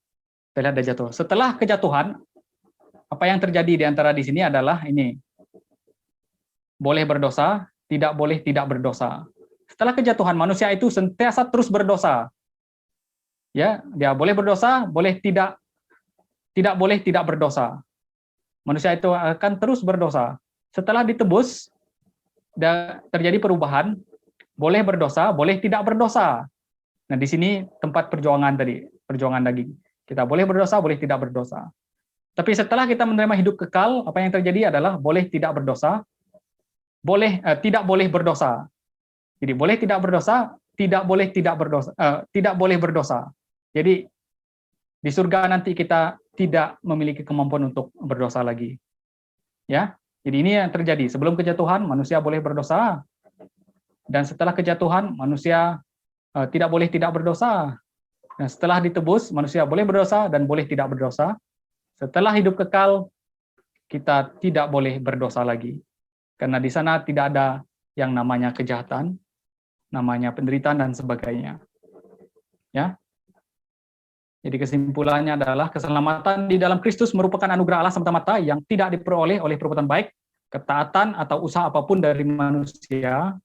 Kita lihat dia jatuh. Setelah kejatuhan, apa yang terjadi di antara di sini adalah ini. Boleh berdosa, tidak boleh tidak berdosa. Setelah kejatuhan manusia itu sentiasa terus berdosa. Ya, dia boleh berdosa, boleh tidak boleh tidak berdosa. Manusia itu akan terus berdosa. Setelah ditebus, terjadi perubahan, boleh berdosa, boleh tidak berdosa. Nah, di sini tempat perjuangan tadi, perjuangan daging. Kita boleh berdosa, boleh tidak berdosa. Tapi setelah kita menerima hidup kekal, apa yang terjadi adalah boleh tidak berdosa, tidak boleh berdosa. Jadi boleh tidak berdosa, tidak boleh tidak berdosa, tidak boleh berdosa. Jadi di surga nanti kita tidak memiliki kemampuan untuk berdosa lagi. Ya. Jadi ini yang terjadi. Sebelum kejatuhan manusia boleh berdosa, dan setelah kejatuhan manusia tidak boleh tidak berdosa. Dan setelah ditebus manusia boleh berdosa dan boleh tidak berdosa. Setelah hidup kekal kita tidak boleh berdosa lagi. Karena di sana tidak ada yang namanya kejahatan, namanya penderitaan dan sebagainya. Ya. Jadi kesimpulannya adalah keselamatan di dalam Kristus merupakan anugerah Allah semata-mata yang tidak diperoleh oleh perbuatan baik, ketaatan atau usaha apapun dari manusia.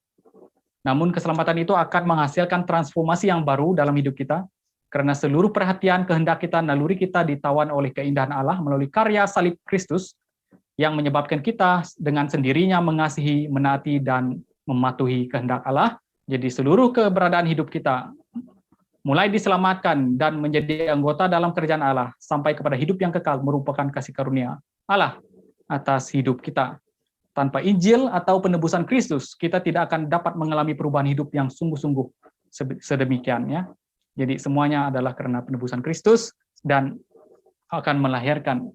Namun keselamatan itu akan menghasilkan transformasi yang baru dalam hidup kita, karena seluruh perhatian, kehendak kita, naluri kita ditawan oleh keindahan Allah melalui karya salib Kristus yang menyebabkan kita dengan sendirinya mengasihi, menaati, dan mematuhi kehendak Allah. Jadi seluruh keberadaan hidup kita mulai diselamatkan dan menjadi anggota dalam kerajaan Allah sampai kepada hidup yang kekal merupakan kasih karunia Allah atas hidup kita. Tanpa Injil atau penebusan Kristus, kita tidak akan dapat mengalami perubahan hidup yang sungguh-sungguh sedemikian ya. Jadi semuanya adalah karena penebusan Kristus dan akan melahirkan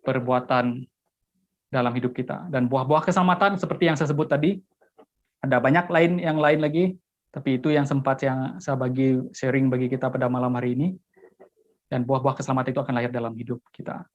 perbuatan dalam hidup kita. Dan buah-buah keselamatan seperti yang saya sebut tadi, ada banyak yang lain lagi, tapi itu yang sempat yang saya sharing bagi kita pada malam hari ini. Dan buah-buah keselamatan itu akan lahir dalam hidup kita.